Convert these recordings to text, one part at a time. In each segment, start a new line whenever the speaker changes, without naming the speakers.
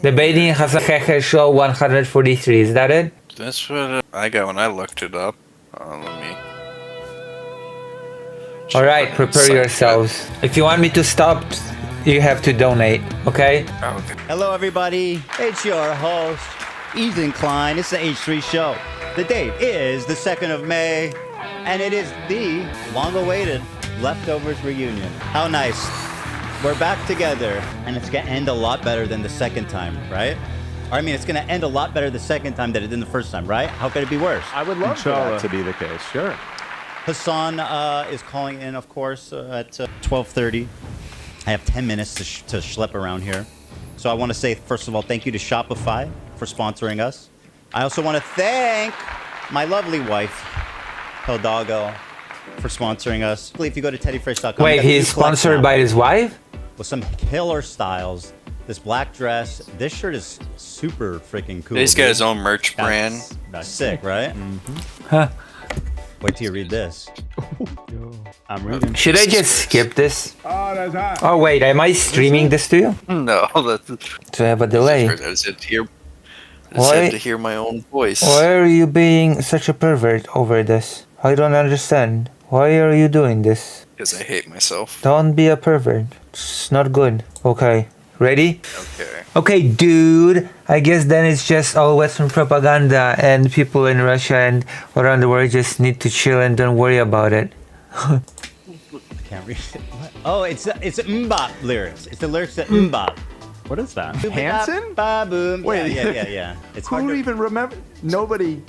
Debating Hasan Piker show 143. Is that it?
That's what I got when I looked it up. Let me.
All right, prepare yourselves. If you want me to stop, you have to donate. Okay?
Okay.
Hello, everybody. It's your host, Ethan Klein. It's the H3 show. The date is the 2nd of May, and it is the long-awaited Leftovers reunion. How nice. We're back together, and it's going to end a lot better than the second time, right? Or, I mean, it's going to end a lot better the second time than it did the first time, right? How could it be worse?
I would love for that to be the case, sure.
Hasan is calling in, of course, at 12:30. I have 10 minutes to schlep around here. So I want to say, first of all, thank you to Shopify for sponsoring us. I also want to thank my lovely wife, Hildago, for sponsoring us. If you go to teddyfresh.com...
Wait, he's sponsored by his wife?
With some killer styles. This black dress. This shirt is super freaking cool.
He's got his own merch brand.
That's sick, right?
Mm-hmm. Huh.
Wait till you read this. I'm reading.
Should I just skip this?
Oh, that's hot.
Oh, wait, am I streaming this to you?
No, that's...
So I have a delay.
I just had to hear my own voice.
Why are you being such a pervert over this? I don't understand. Why are you doing this?
Because I hate myself.
Don't be a pervert. It's not good. Okay. Ready?
Okay.
Okay, dude. I guess then it's just all Western propaganda and people in Russia and around the world just need to chill and don't worry about it.
I can't read it. What? Oh, it's Mbop lyrics. It's the lyrics to Mbop.
What is that? Hanson?
Ba-boom.
Wait,
Yeah. It's hard
Who
to...
even remember? Nobody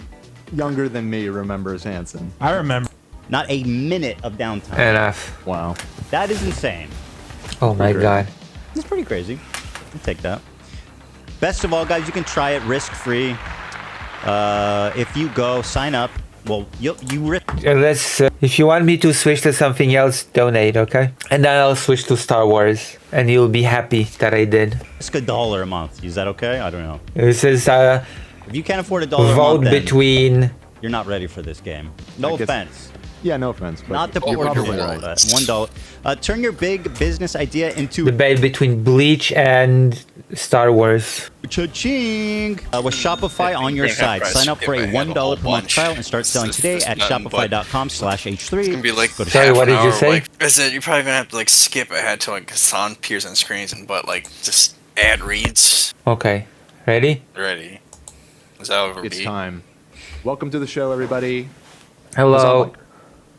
younger than me remembers Hanson.
I remember.
Not a minute of downtime.
Enough.
Wow.
That is insane.
Oh my god.
It's pretty crazy. I'll take that. Best of all, guys, you can try it risk-free. If you go, sign up. Well, you risk.
Let's. If you want me to switch to something else, donate, okay? And then I'll switch to Star Wars, and you'll be happy that I did.
Risk $1 a month. Is that okay? I don't know.
This is
If you can't afford $1 a month,
vote
then
between.
you're not ready for this game. No offense.
Yeah, no offense. But
Not the
you're
poor
probably
right.
right.
$1. Turn your big business idea into
Debate between Bleach and Star Wars.
cha-ching. With Shopify on your side. Sign up for a $1 per month trial and start selling today at shopify.com/H3.
It's gonna be like
Sorry, what did you say?
Like, I said you're probably gonna have to like skip ahead to like Hasan appears on screens and but like just ad reads.
Okay. Ready?
Ready? Is that over?
It's time. Welcome to the show, everybody.
Hello.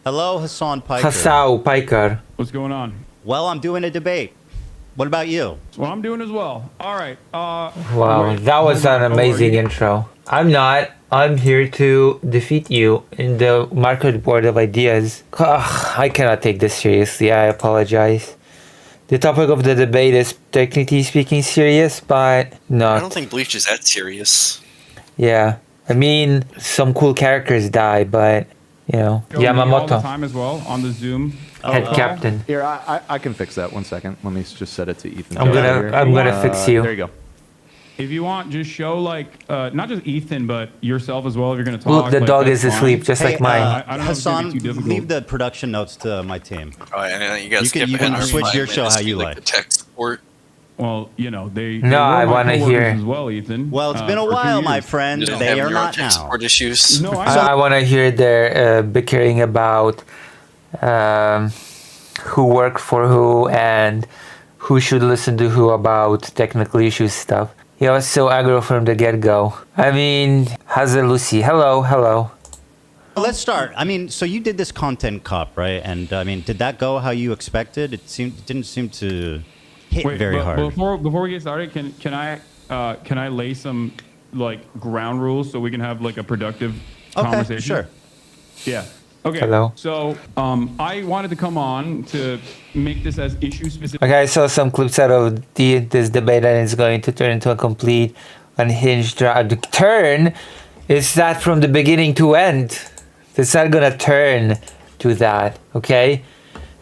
Hello, Hasan Piker.
Hasan Piker.
What's going on?
Well, I'm doing a debate. What about you?
That's what I'm doing as well. All right.
Wow, that was an amazing intro. I'm not. I'm here to defeat you in the market board of ideas. Ugh, I cannot take this seriously. I apologize. The topic of the debate is technically speaking serious, but not.
I don't think Bleach is that serious.
Yeah. I mean, some cool characters die, but, you know,
All the
Yamamoto,
time as well on the Zoom.
head captain.
Here, I can fix that. 1 second. Let me just set it to Ethan.
I'm gonna fix you.
There you go.
If you want, just show like not just Ethan, but yourself as well. If you're gonna talk.
Look, the
like,
dog
that's
is
fine.
asleep, just like mine.
I don't know if it's gonna
Hasan,
be too difficult.
leave the production notes to my team.
Oh, and then you guys
You can switch your show how you
like.
like.
The tech support.
Well, you know they.
No,
they were
I
my
wanna
coworkers
hear.
as well, Ethan.
Well, it's been a
for 2
while, my
years.
friend.
You don't
They
have
are
your
not
tech
now.
support issues.
No,
I want to hear their bickering about who worked for who and who should listen to who about technical issues stuff. He was so aggro from the get-go. I mean, Hazel Lucy. Hello.
Let's start. I mean, so you did this content cop, right? And I mean, did that go how you expected? It didn't seem to hit very
but
hard.
Before we get started, can I lay some like ground rules so we can have like a productive conversation?
Okay, sure.
Yeah. Okay.
Hello.
So I wanted to come on to make this as issue specific.
Okay, I saw some clips out of this debate and it's going to turn into a complete unhinged turn. Is that from the beginning to end? It's not gonna turn to that, okay?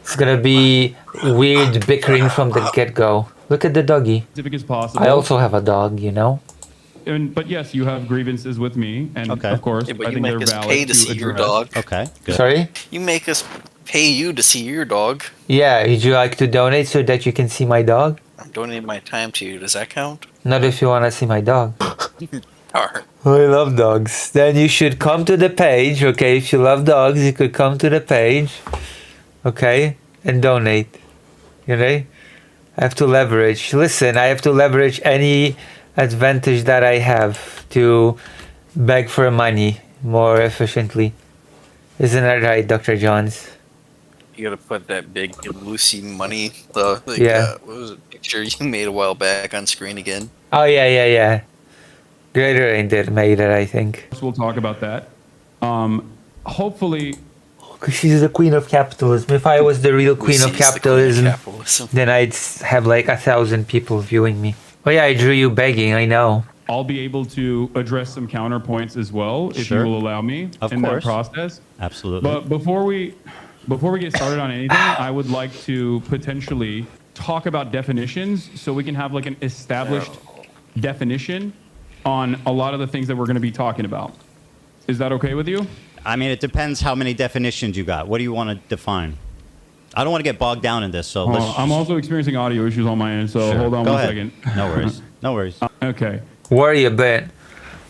It's gonna be weird bickering from the get-go. Look at the doggy.
Specific as possible.
I also have a dog, you know?
But yes, you have grievances with me, and
Okay.
of course,
Yeah, but
I
you
think they're
make us
valid
pay to see your
address.
dog.
Okay, good.
Sorry?
You make us pay you to see your dog.
Yeah, would you like to donate so that you can see my dog?
I'm donating my time to you. Does that count?
Not if you want to see my dog.
Alright.
I love dogs. Then you should come to the page, okay? If you love dogs, you could come to the page, okay? And donate. You know? I have to leverage. Listen, I have to leverage any advantage that I have to beg for money more efficiently. Isn't that right, Dr. Johns?
You gotta put that big Lucy money,
Yeah.
what was it, picture you made a while back on screen again?
Oh, yeah. Greater Angel made it, I think.
We'll talk about that. Hopefully,
Because she's the queen of capitalism. If I was the real queen of
Lucy's the queen of
capitalism,
capitalism.
then I'd have like 1,000 people viewing me. Oh yeah, I drew you begging, I know.
I'll be able to address some counterpoints as well, if
Sure.
you will allow me
Of
in
course.
that process.
Absolutely.
But before we get started on anything, I would like to potentially talk about definitions so we can have like an established definition on a lot of the things that we're going to be talking about. Is that okay with you?
I mean, it depends how many definitions you got. What do you want to define? I don't want to get bogged down in this, so let's.
I'm also experiencing audio issues on my end, so
Sure.
hold on
Go
one
ahead.
second.
No worries. No worries.
Okay.
Worry a bit.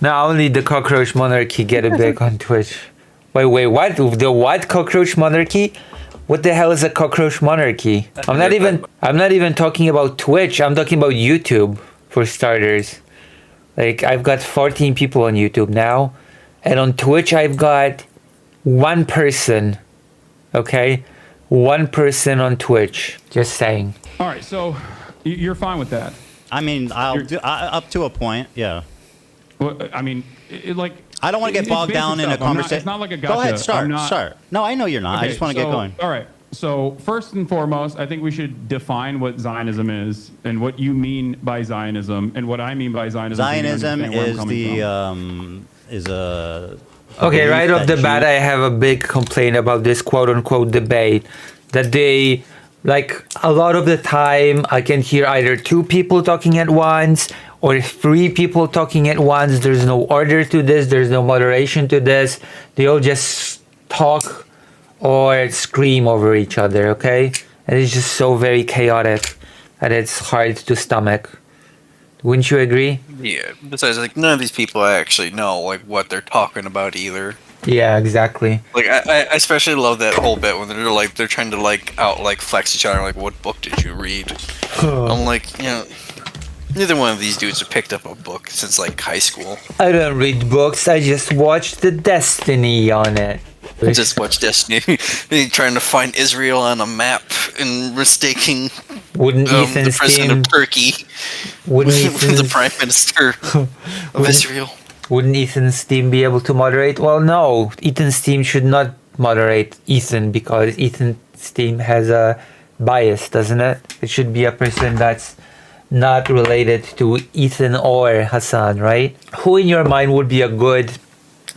Not only the cockroach monarchy get it big on Twitch. Wait, what? The what cockroach monarchy? What the hell is a cockroach monarchy? I'm not even talking about Twitch. I'm talking about YouTube for starters. Like I've got 14 people on YouTube now, and on Twitch I've got one person. Okay? One person on Twitch. Just saying.
All right, so you're fine with that.
I mean, up to a point, yeah.
Well, I mean, like.
I don't want to get
it's
bogged
basic
down in a
stuff. I'm not-
conversation.
It's not like a gotcha.
Go ahead, start.
I'm not-
Start. No, I know you're not. I
Okay,
just want to get
so-
going.
All right. So first and foremost, I think we should define what Zionism is and what you mean by Zionism and what I mean by Zionism. so you
Zionism
understand where I'm
is
coming
the
from.
is a.
Okay,
belief
right off
that
the bat, I have a big complaint about this quote unquote debate. That they, like, a lot of the time, I can hear either two people talking at once or three people talking at once. There's no order to this, there's no moderation to this. They all just talk or scream over each other, okay? And it's just so very chaotic that it's hard to stomach. Wouldn't you agree?
Yeah. Besides, like, none of these people actually know like what they're talking about either.
Yeah, exactly.
Like, I especially love that whole bit when they're trying to like flex each other. Like, what book did you read? I'm like, neither one of these dudes have picked up a book since like high school.
I don't read books, I just watch the Destiny on it.
Just watch Destiny, trying to find Israel on a map and mistaking
Wouldn't
the
Ethan's
president
team
of Turkey
wouldn't
with the
Ethan's,
prime minister of Israel.
wouldn't Ethan's team be able to moderate? Well, no, Ethan's team should not moderate Ethan because Ethan's team has a bias, doesn't it? It should be a person that's not related to Ethan or Hassan, right? Who in your mind would be a good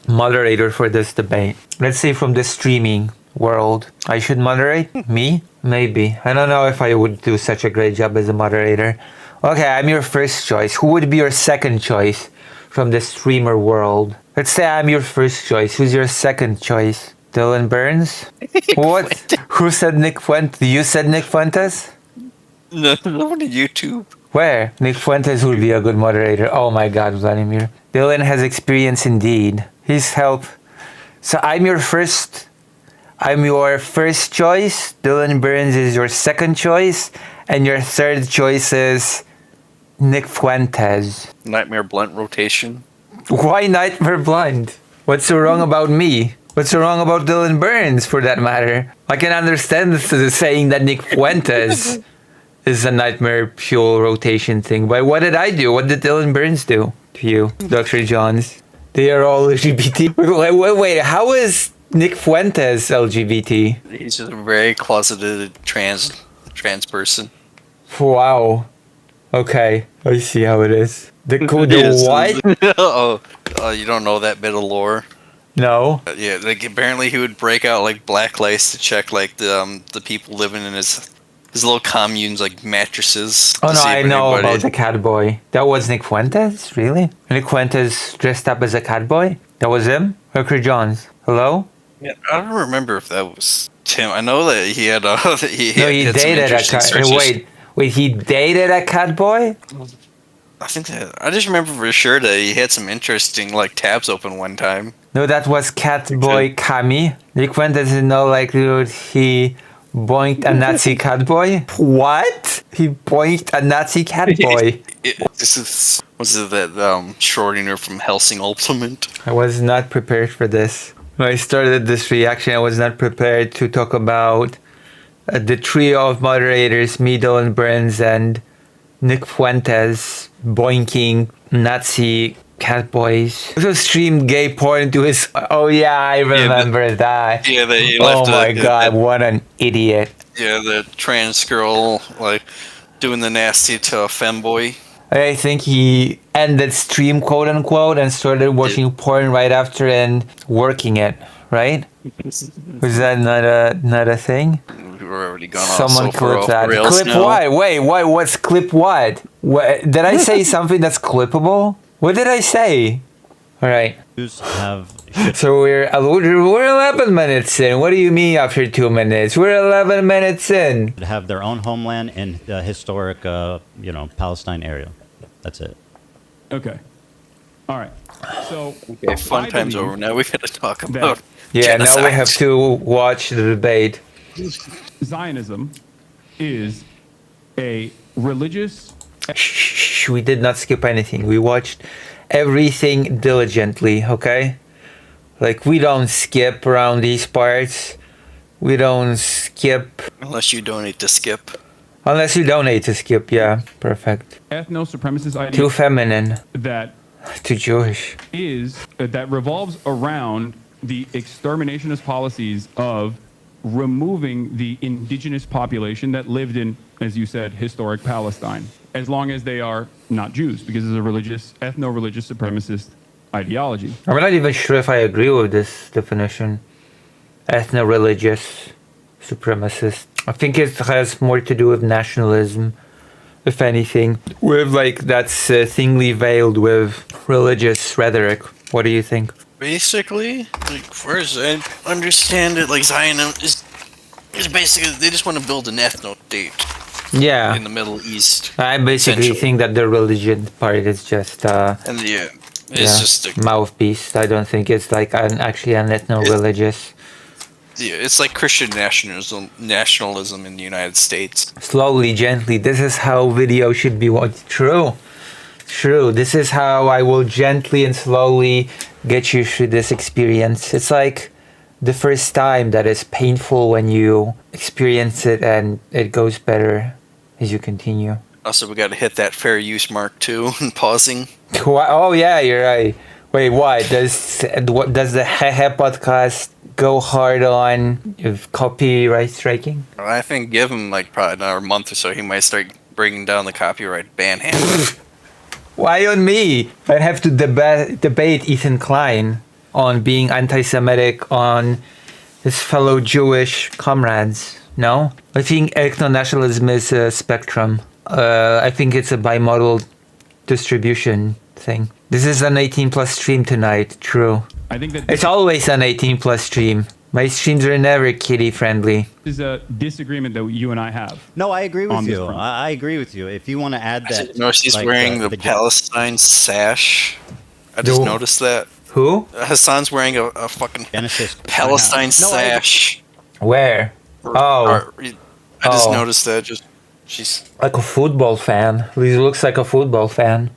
moderator for this debate? Let's say from the streaming world. I should moderate? Me? Maybe. I don't know if I would do such a great job as a moderator. Okay, I'm your first choice. Who would be your second choice from the streamer world? Let's say I'm your first choice. Who's your second choice? Dylan Burns? What? Who said Nick Fuentes? You said Nick Fuentes?
No, on YouTube.
Where? Nick Fuentes would be a good moderator. Oh my god, Vladimir. Dylan has experience indeed. He's help. So I'm your first choice. Dylan Burns is your second choice. And your third choice is Nick Fuentes.
Nightmare Blunt rotation.
Why Nightmare Blind? What's so wrong about me? What's so wrong about Dylan Burns, for that matter? I can understand the saying that Nick Fuentes is a Nightmare Fuel rotation thing, but what did I do? What did Dylan Burns do to you, Dr. Johns? They are all LGBT. Wait, how is Nick Fuentes LGBT?
He's just a very closeted trans person.
Wow. Okay, I see how it is. The
Yes.
what?
Oh, you don't know that bit of lore?
No.
Yeah, like apparently he would break out like black lights to check like the people living in his little communes, like mattresses.
Oh
to
no,
see
I
if
know
anybody-
about the cat boy. That was Nick Fuentes? Really? Nick Fuentes dressed up as a cat boy? That was him? Dr. Johns. Hello?
Yeah, I don't remember if that was Tim. I know that he had
No, he
had some
dated a
interesting
cat.
searches.
Wait, he dated a cat boy?
I think that I just remember for sure that he had some interesting like tabs open one time.
No, that was cat boy Kami. Nick Wen doesn't know, like, dude, he boinked a Nazi cat boy? What? He boinked a Nazi cat boy?
Was it that Schrodinger from Helsing Ultimate?
I was not prepared for this. When I started this reaction, I was not prepared to talk about the trio of moderators, me, Dylan Burns, and Nick Fuentes boinking Nazi cat boys. Also streamed gay porn to his... Oh yeah, I remember that.
Yeah, they
Oh
left
my god, what an idiot.
Yeah, the trans girl, like, doing the nasty to a femboy.
I think he ended stream, quote unquote, and started watching porn right after and working it, right? Was that not a thing?
We were already gone
Someone
off so far
clip
off
that.
the rails
Clip
now.
what? Wait, what's clip what? Did I say something that's clippable? What did I say? All right. So we're 11 minutes in. What do you mean after 2 minutes? We're 11 minutes in.
Have their own homeland in the historic, Palestine area. That's it.
Okay. All right. So
Okay, fun
I
time's
believe
over. Now we gotta talk about
Yeah, now we
genocide.
have to watch the debate.
Zionism is a religious.
Shh, we did not skip anything. We watched everything diligently, okay? Like, we don't skip around these parts. We don't skip.
Unless you donate to Skip.
Unless you donate to skip, yeah. Perfect.
Ethno-supremacist idea
Too feminine.
that
Too Jewish.
that revolves around the exterminationist policies of removing the indigenous population that lived in, as you said, historic Palestine, as long as they are not Jews, because it's a ethno-religious supremacist ideology.
I'm not even sure if I agree with this definition. Ethno-religious supremacist. I think it has more to do with nationalism, if anything. With, like, that's thinly veiled with religious rhetoric. What do you think?
Basically, like, first I understand it, like Zionism is basically they just want to build an ethno state
Yeah.
in the Middle East.
I basically
essentially.
think that the religion part is just
And yeah, it's just a,
mouthpiece. I don't think it's like actually an ethno-religious.
yeah, it's like Christian nationalism in the United States.
Slowly, gently. This is how video should be watched. True. This is how I will gently and slowly get you through this experience. It's like the first time that is painful when you experience it, and it goes better as you continue.
Also, we got to hit that fair use mark too. And pausing.
Oh yeah, you're right. Wait, what does the Hehe podcast go hard on copyright striking?
I think give him like probably another month or so, he might start bringing down the copyright ban handle.
Why on me? I'd have to debate Ethan Klein on being anti-Semitic on his fellow Jewish comrades. No? I think ethno-nationalism is a spectrum. I think it's a bimodal distribution thing. This is an 18 plus stream tonight, true.
I think that
It's always an 18 plus stream. My streams are never kiddie friendly.
this is a disagreement that you and I have.
No, I agree with
On this
you.
front.
I agree with you. If you want to add that,
Notice he's
like,
wearing the
gen-
Palestine sash. I just
No.
noticed that.
Who?
Hassan's wearing a fucking
Genesis.
Palestine
No,
sash.
Where? Oh,
I just
Oh.
noticed that. She's
like a football fan. He looks like a football fan.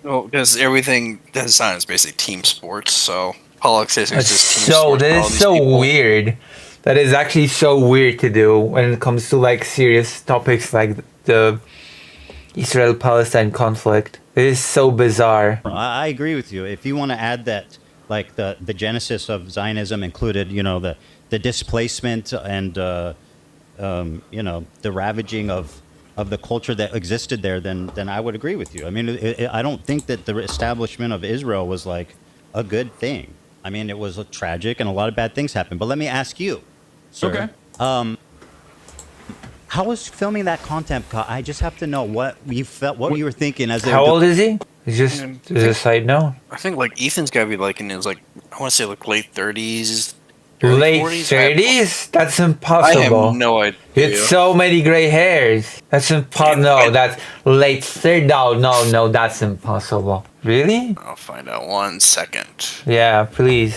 well, because everything that Hassan is basically team sports. So politics is
That's
just team
so
sports. for
that
all
is
these
so
people.
weird. That is actually so weird to do when it comes to like serious topics like the Israel-Palestine conflict. It is so bizarre.
I agree with you. If you want to add that, like the genesis of Zionism included, the displacement and the ravaging of the culture that existed there, then I would agree with you. I mean, I don't think that the establishment of Israel was like a good thing. I mean, it was tragic and a lot of bad things happened. But let me ask you, sir,
Okay.
how was filming that content? I just have to know what you felt, what you were thinking as
How old is he? It's just as a side note.
I think like Ethan's got to be like in his like I want to say like late 30s Early
Late
40s?
30s? That's
I
impossible.
have no idea.
It's so many gray hairs. That's impossible. No, that's late 30s. No, that's impossible. Really?
I'll find out 1 second.
Yeah, please.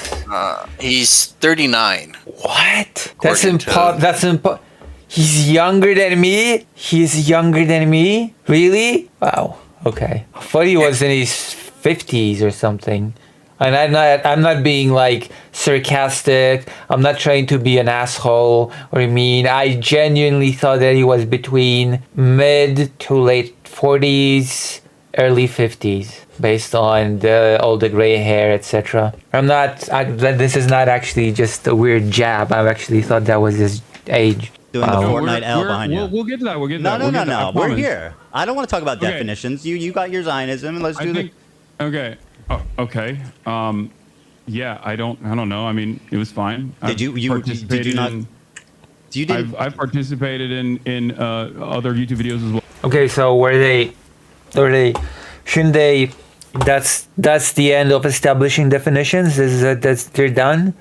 He's 39.
What? That's
According to-
impossible. That's impossible. He's younger than me? He's younger than me? Really? Wow. Okay. I thought he was in his 50s or something. And I'm not being like sarcastic. I'm not trying to be an asshole or mean. I genuinely thought that he was between mid to late 40s, early 50s, based on all the gray hair, etc. This is not actually just a weird jab. I actually thought that was his age.
Doing the Fortnite L behind you.
We'll get to that. We'll get to that.
No. We're
promise.
here. I don't want to talk about
Okay.
definitions. You got your Zionism, and let's do the.
Okay. Oh, okay. Yeah, I don't know. I mean, it was fine.
Did you not? You didn't.
I've participated in other YouTube videos as well.
Okay, so shouldn't they? That's the end of establishing definitions. They're done.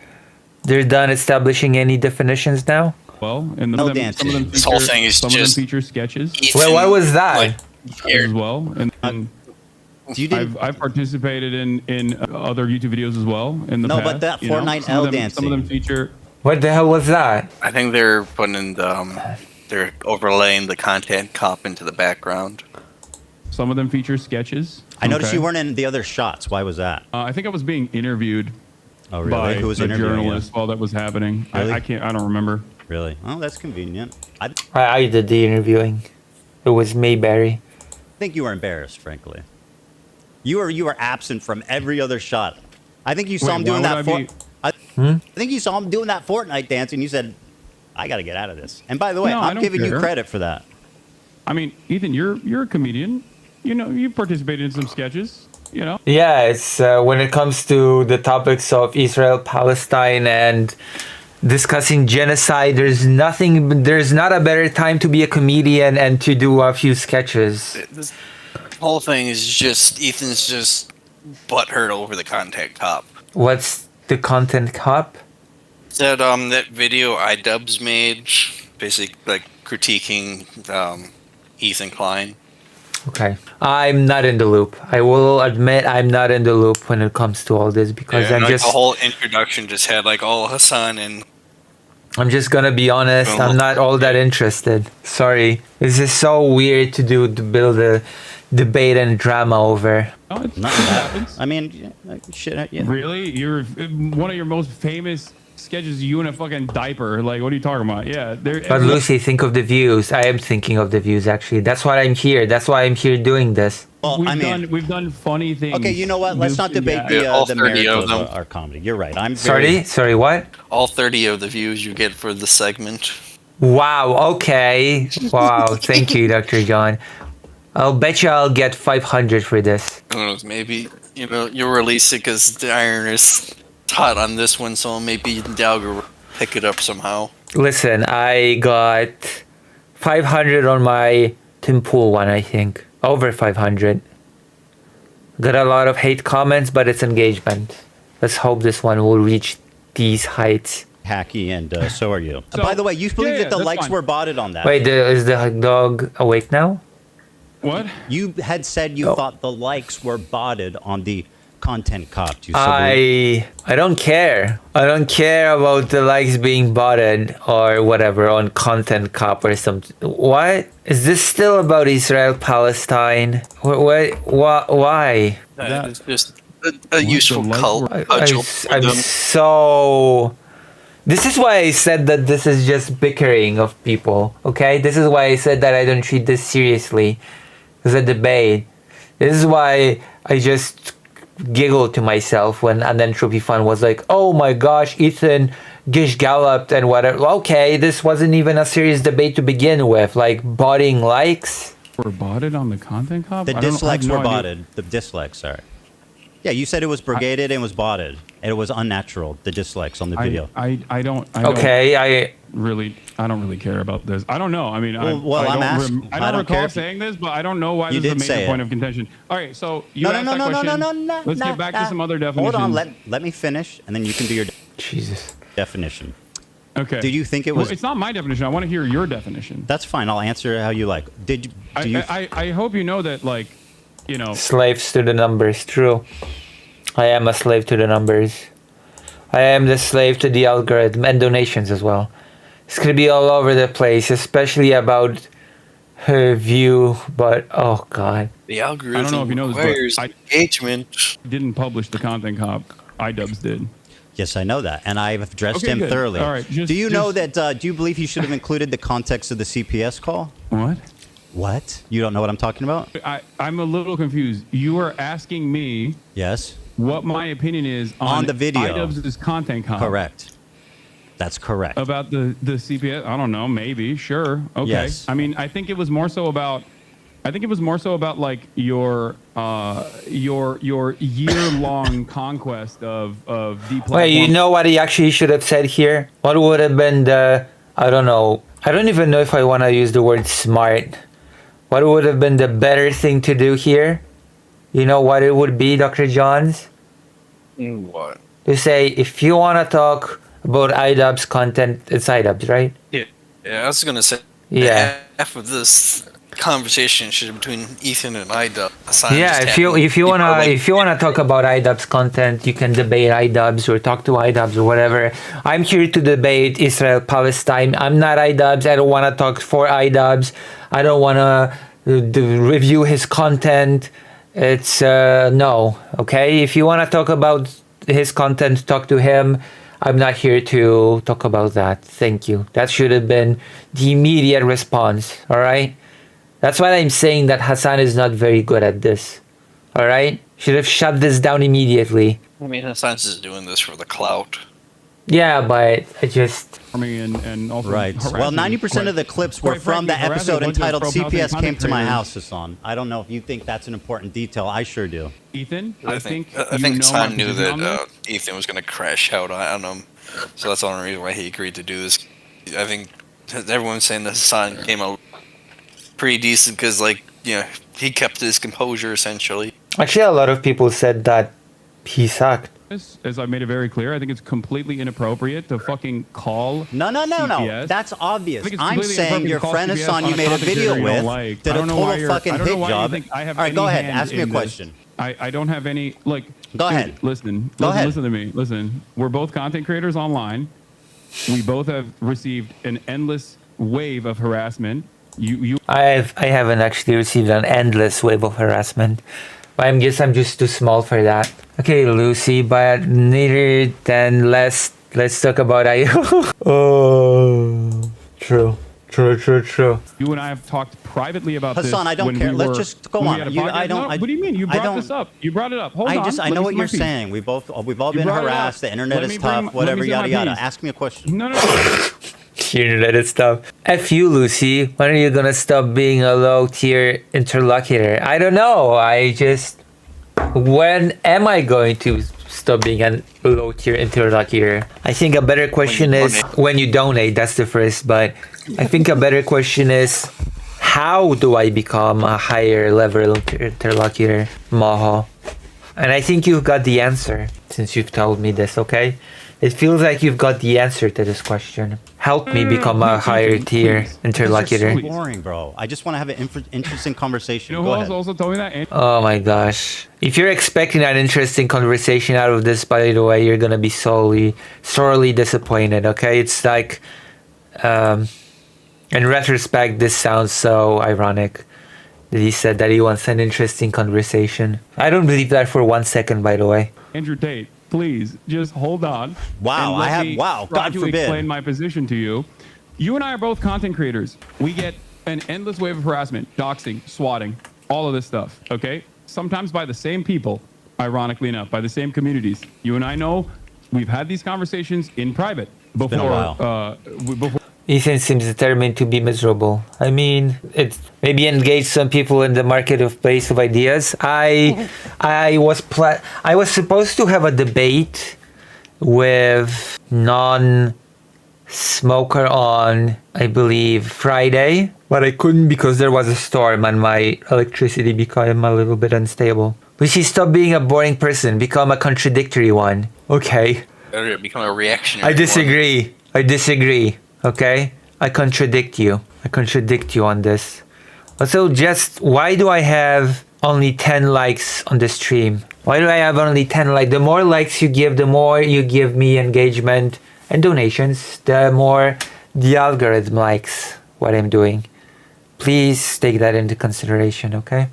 They're done establishing any definitions now.
Well, and
No dancing.
some of them
This whole
feature,
thing is
some of them
just-
feature sketches
Well, what was that?
as well, and
You didn't.
I've participated in other YouTube videos as well in the
No,
past.
but that
you know?
Fortnite
Some of
L
them-
dancing.
Some of them feature.
What the hell was that?
I think they're putting in they're overlaying the content cop into the background.
Some of them feature sketches.
I noticed
Okay.
you weren't in the other shots. Why was that?
I think I was being interviewed
Oh, really?
by
Who was
the
interviewing you?
journalist while that was happening.
Really?
I can't. I don't remember.
Really? Oh, that's convenient. I
I did the interviewing. It was Mayberry.
think you were embarrassed, frankly. You were absent from every other shot. I think you saw
Wait,
him doing
why
that.
would I
I think you saw him doing that Fortnite dance, and you said, "I got to get out of this." And by the way,
No, I
I'm
don't
giving you
care.
credit for that.
I mean, Ethan, you're a comedian. You know, you participated in some sketches. You know.
Yeah, it's when it comes to the topics of Israel, Palestine, and discussing genocide. There's not a better time to be a comedian and to do a few sketches.
This whole thing is just Ethan's just butthurt over the content cop.
What's the content cop?
That video iDubbbz made, basically like critiquing Ethan Klein.
Okay, I'm not in the loop. I will admit I'm not in the loop when it comes to all this because
Yeah,
I'm
and, like,
just
the whole introduction just had like all Hasan and
I'm just gonna be honest. I'm not all that interested. Sorry, this is so weird to build a debate and drama over.
Oh, it
Nothing
happens.
I mean, shit. Yeah.
Really? You're one of your most famous sketches. You in a fucking diaper. Like, what are you talking about? Yeah.
But Lucy, think of the views. I am thinking of the views actually. That's why I'm here. That's why I'm here doing this.
Well,
we've done funny things.
Okay, you know what? Let's not debate
Yeah, all
the
30
merits
of
of
them.
our comedy. You're right. I'm very,
Sorry, what?
all 30 of the views you get for the segment.
Wow. Okay. Wow. Thank you, Dr. John. I'll bet you I'll get 500 for this.
Who knows? Maybe you'll release it because the iron is hot on this one, so maybe Dalgar will pick it up somehow.
Listen, I got 500 on my Tim Pool one, I think. Over 500. Got a lot of hate comments, but it's engagement. Let's hope this one will reach these heights.
hacky, and so are you.
So-
By the way, you believe
Yeah,
that the
that's
likes
fine.
were botted on that?
Wait, is the dog awake now?
What?
You had said you
Oh.
thought the likes were botted on the content cop. Do you still believe-
I don't care. I don't care about the likes being botted or whatever on Content Cop or something. What? Is this still about Israel Palestine? Why?
That-
It's just a useful
the
cult.
light
cudgel for
I'm
them.
so. This is why I said that this is just bickering of people. Okay, this is why I said that I don't treat this seriously as a debate. This is why I just giggled to myself when Anentropy Fun was like, "Oh my gosh, Ethan gish galloped and whatever." Okay, this wasn't even a serious debate to begin with. Like botting likes.
Were botted on the content cop?
The
I don't- I have
dislikes
no
were
idea.
botted. The dislikes, sorry. Yeah, you said it was brigaded and was botted, and it was unnatural. The dislikes on the video.
I don't
Okay, I
don't really care about this. I don't know. I mean,
Well,
I
I'm
don't,
asking-
I
I
don't
don't
recall
care if you-
saying this, but I don't know why
You
this is
did
a
say
major
it.
point of contention. All right, so you
No,
asked that question. Let's get back to some other definitions.
Hold on, let me finish, and then you can do your.
Jesus.
definition.
Okay.
Do you think it was?
Well, it's not my definition. I want to hear your definition.
That's fine. I'll answer it how you like. Do you?
I hope you know that, like, you know.
Slaves to the numbers. True. I am a slave to the numbers. I am the slave to the algorithm and donations as well. It's gonna be all over the place, especially about her view. But oh god,
The algorithm
I don't know if you know this,
requires
but
engagement.
didn't publish the content cop. iDubbbz did.
Yes, I know that, and I've addressed
Okay,
him
good.
thoroughly.
All right,
do you know that? Do you believe he should have included the context of the CPS call?
What?
What? You don't know what I'm talking about?
I'm a little confused. You are asking me
Yes.
what my opinion is on
the video.
iDubbbz's content cop.
Correct. That's correct.
About the CPS. I don't know. Maybe. Sure. Okay.
Yes.
I mean, I think it was more so about. Like your year-long conquest of deplatforming.
wait, you know what he actually should have said here? What would have been the? I don't know. I don't even know if I want to use the word smart. What would have been the better thing to do here? You know what it would be, Dr. Johns?
What?
To say, if you want to talk about iDubbbz content, it's iDubbbz, right?
Yeah, I was gonna say.
Yeah.
Half of this conversation should be between Ethan and Ida.
Yeah, if you wanna talk about iDubbbz content, you can debate iDubbbz or talk to iDubbbz or whatever. I'm here to debate Israel Palestine. I'm not iDubbbz. I don't want to talk for iDubbbz. I don't want to review his content. It's no, okay. If you want to talk about his content, talk to him. I'm not here to talk about that. Thank you. That should have been the immediate response. All right. That's why I'm saying that Hasan is not very good at this. All right? Should have shut this down immediately.
I mean, Hasan's is doing this for the clout.
Yeah, but I just...
And also
Right. Well, 90% of the clips were from the episode entitled CPS Came to My House, Hasan. I don't know if you think that's an important detail. I sure do.
Ethan,
I think Hasan knew that Ethan was going to crash out on him. So that's the only reason why he agreed to do this. I think everyone's saying that Hasan came out pretty decent because, like, you know, he kept his composure essentially.
Actually, a lot of people said that he sucked.
As I made it very clear, I think it's completely inappropriate to fucking call.
No.
CPS.
That's obvious.
I'm
saying your friend Hasan you made a video with did a total fucking hit job. All right, go ahead. Ask me a question.
I don't have any, like...
Go ahead.
Listen.
Go ahead.
Listen to me. Listen. We're both content creators online. We both have received an endless wave of harassment.
I haven't actually received an endless wave of harassment. I guess I'm just too small for that. Okay, Lucy, but neither than less. Let's talk about IO. Oh, true.
You and I have talked privately about this.
Hasan, I don't care. Let's just go on.
What do you mean? You brought this up. You brought it up. Hold on.
I know what you're saying. We've all been harassed. The internet is tough. Whatever, yada yada. Ask me a question.
No.
Internet is tough. F you, Lucy. When are you gonna stop being a low tier interlocutor? I don't know. When am I going to stop being a low tier interlocutor? I think a better question is when you donate. That's the first. But I think a better question is, how do I become a higher level interlocutor, Maho? And I think you've got the answer since you've told me this, okay? It feels like you've got the answer to this question. Help me become a higher tier interlocutor.
This is so boring, bro. I just want to have an interesting conversation.
You know who else also told me that?
Oh my gosh. If you're expecting an interesting conversation out of this, by the way, you're going to be sorely disappointed, okay? It's like, in retrospect, this sounds so ironic that he said that he wants an interesting conversation. I don't believe that for 1 second, by the way.
Andrew Tate, please just hold on.
Wow, God
to
forbid.
Explain my position to you. You and I are both content creators. We get an endless wave of harassment, doxing, swatting, all of this stuff. Okay, sometimes by the same people, ironically enough, by the same communities. You and I know we've had these conversations in private before.
It's been a while.
Before.
Ethan seems determined to be miserable. I mean, it maybe engage some people in the marketplace of ideas. I was supposed to have a debate with non-smoker on, I believe, Friday, but I couldn't because there was a storm and my electricity became a little bit unstable. But she stopped being a boring person, become a contradictory one. Okay.
Better become a reactionary.
I disagree. Okay? I contradict you on this. Also, just why do I have only 10 likes on the stream? Why do I have only 10 likes? The more likes you give, the more you give me engagement and donations, the more the algorithm likes what I'm doing. Please take that into consideration, okay?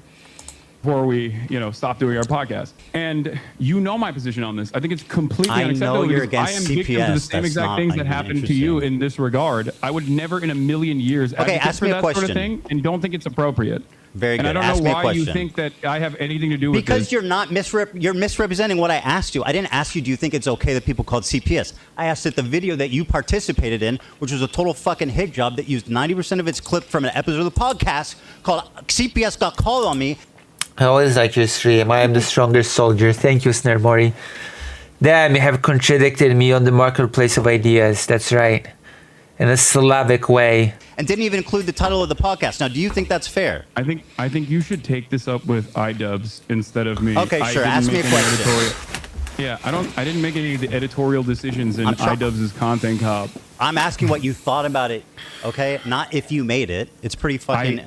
Before we, stop doing our podcast. And my position on this. I think it's completely
I
unacceptable.
know you're
because
against
I am victim to the
CPS.
same
That's
exact
not
things that
even
happen to you
interesting.
in this regard. I would never in a million years advocate
ask
for
me a
that sort of
question.
thing and don't think it's appropriate.
Very
and
good.
I don't
Ask
know
me a
why you
question.
think that I have anything to do with
Because
this.
you're not you're misrepresenting what I asked you. I didn't ask you, do you think it's okay that people called CPS? I asked that the video that you participated in, which was a total fucking hit job that used 90% of its clip from an episode of the podcast called CPS Got Called on Me.
I always like your stream. I am the strongest soldier. Thank you, Snare Mori. Damn, you have contradicted me on the marketplace of ideas. That's right. In a Slavic way.
And didn't even include the title of the podcast. Now, do you think that's fair?
I think you should take this up with iDubbbz instead of me.
Okay,
I
sure.
didn't
Ask me
make
a
any
question.
Yeah, I didn't make any of the editorial decisions in iDubbbz's content cob.
I'm asking what you thought about it, okay? Not if you made it. It's pretty fucking...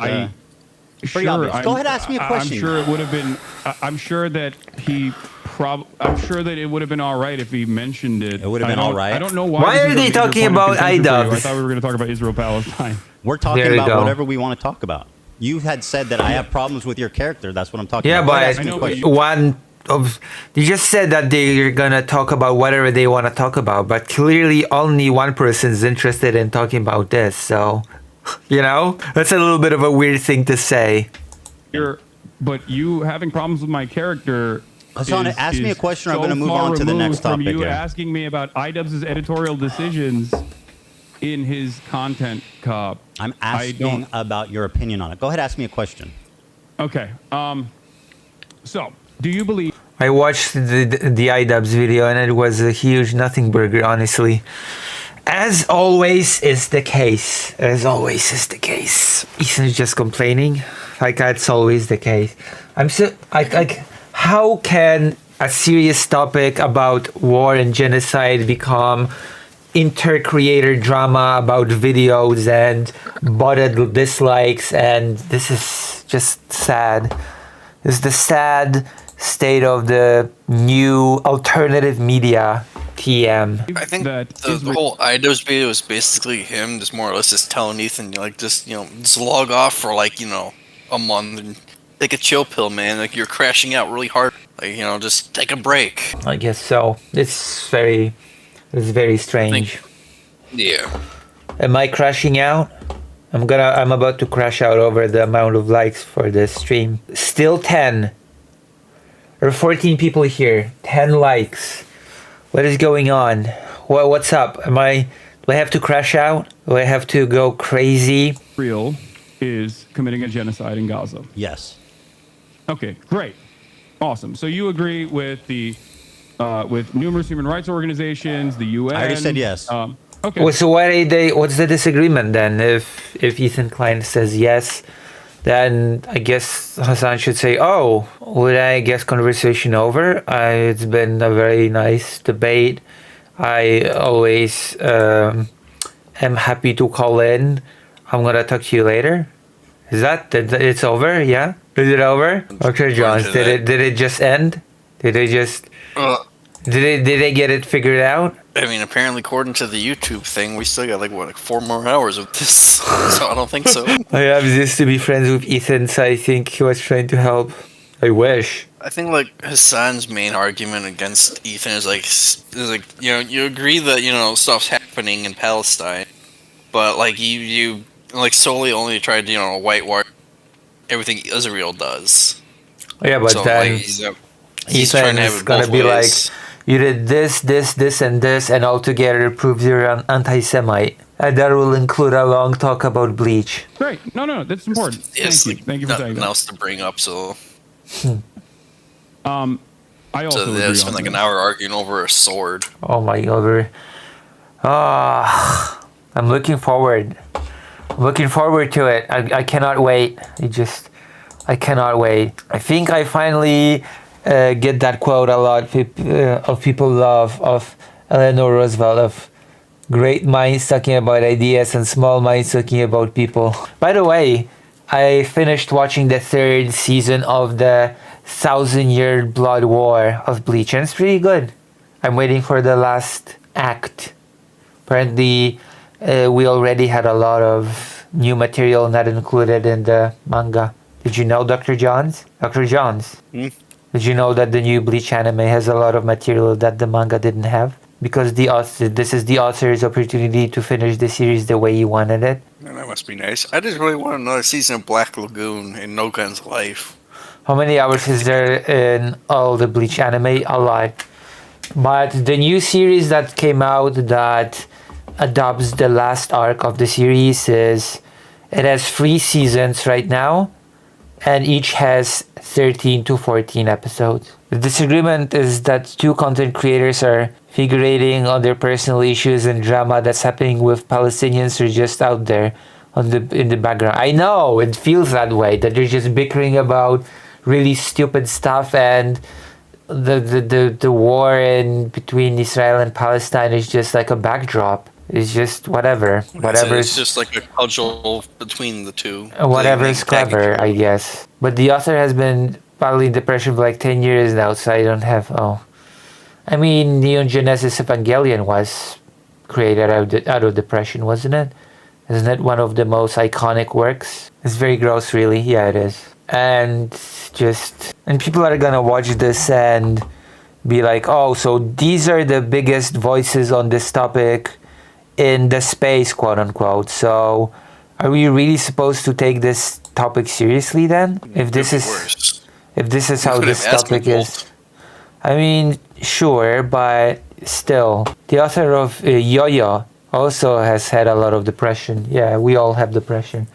pretty obvious. Go ahead, ask me a question.
I'm sure it would have been. I'm sure that I'm sure that it would have been all right if he mentioned it.
It would have been all right?
I don't know why.
Why
this
are
is a
they
major
talking
point of
about
contention for you. I
iDubbbz?
thought we were going to talk about Israel-Palestine.
We're talking
There you
about
go.
whatever we want to talk about. You had said that I have problems with your character. That's what I'm talking
Yeah,
about. Go ahead,
but
ask me a
I know,
question.
but
one of you just said that they're gonna talk about whatever they want to talk about, but clearly only one person is interested in talking about this. So, that's a little bit of a weird thing to say.
But you having problems with my character.
Hasan,
is-
ask me
is
a question, I'm
so
gonna move
far
on to the
removed
next topic
From you
here.
asking me about iDubbbz's editorial decisions in his content cob.
I'm
I
asking
don't-
about your opinion on it. Go ahead, ask me a question.
Okay. So, do you believe?
I watched the iDubbbz video and it was a huge nothing burger, honestly. As always is the case. Ethan's just complaining. Like that's always the case. How can a serious topic about war and genocide become inter-creator drama about videos and botted dislikes? And this is just sad. This is the sad state of the new alternative media. TM.
I think
that
the whole iDubbbz video is basically him just more or less just telling Ethan, just log off for a month and take a chill pill, man. Like you're crashing out really hard. Like, just take a break.
I guess so. It's very strange.
Yeah.
Am I crashing out? I'm about to crash out over the amount of likes for this stream. Still 10. There are 14 people here. 10 likes. What is going on? What's up? Do I have to crash out? Do I have to go crazy?
Israel is committing a genocide in Gaza.
Yes.
Okay, great, awesome. So you agree with with numerous human rights organizations, the UN?
I already said yes.
Okay.
Well, so what's the disagreement then? If Ethan Klein says yes, then I guess Hasan should say, "Oh, would I guess conversation over? It's been a very nice debate. I always am happy to call in. I'm gonna talk to you later." Is that it's over? Yeah, is it over? Okay, Johns, did it just end? Did they just did they get it figured out?
I mean, apparently, according to the YouTube thing, we still got like 4 more hours of this. So I don't think so.
I used to be friends with Ethan, so I think he was trying to help. I wish.
I think Hasan's main argument against Ethan is you agree that stuff's happening in Palestine, but you solely only tried to whitewash everything Israel does.
Yeah, but
So,
then
he's trying
Ethan
to have
is
it
gonna
both
be
ways.
like, you did this, and altogether proves you're an anti-Semite. And that will include a long talk about Bleach.
Great. No, that's important.
Yes,
Thank you for saying
nothing
that.
else to bring up. So
I also
they
agree
spent
on
an
that.
hour arguing over a sword.
Oh my god. I'm looking forward. To it. I cannot wait. I cannot wait. I think I finally get that quote a lot of people love of Eleanor Roosevelt of great minds talking about ideas and small minds talking about people. By the way, I finished watching the 3rd season of the 1,000-Year Blood War of Bleach, and it's pretty good. I'm waiting for the last act. Apparently, we already had a lot of new material not included in the manga. Did you know, Dr. Johns? Dr. Johns, did you know that the new Bleach anime has a lot of material that the manga didn't have? Because this is the author's opportunity to finish the series the way he wanted it.
Man, that must be nice. I just really want another season of Black Lagoon in No Gun's life.
How many hours is there in all the Bleach anime? A lot. But the new series that came out that adopts the last arc of the series it has 3 seasons right now, and each has 13 to 14 episodes. The disagreement is that 2 content creators are figurating on their personal issues and drama that's happening with Palestinians who are just out there in the background. I know, it feels that way, that they're just bickering about really stupid stuff, and the war between Israel and Palestine is just like a backdrop. It's just whatever.
It's just like a cudgel between the two.
Whatever is clever, I guess. But the author has been battling depression for like 10 years now, so I don't have... I mean, Neon Genesis Evangelion was created out of depression, wasn't it? Isn't it one of the most iconic works? It's very gross, really. Yeah, it is. And people are gonna watch this and be like, oh, so these are the biggest voices on this topic in the space, quote unquote. So are we really supposed to take this topic seriously then? If this is how this topic is. I mean, sure, but still. The author of Yo-Yo also has had a lot of depression. Yeah, we all have depression.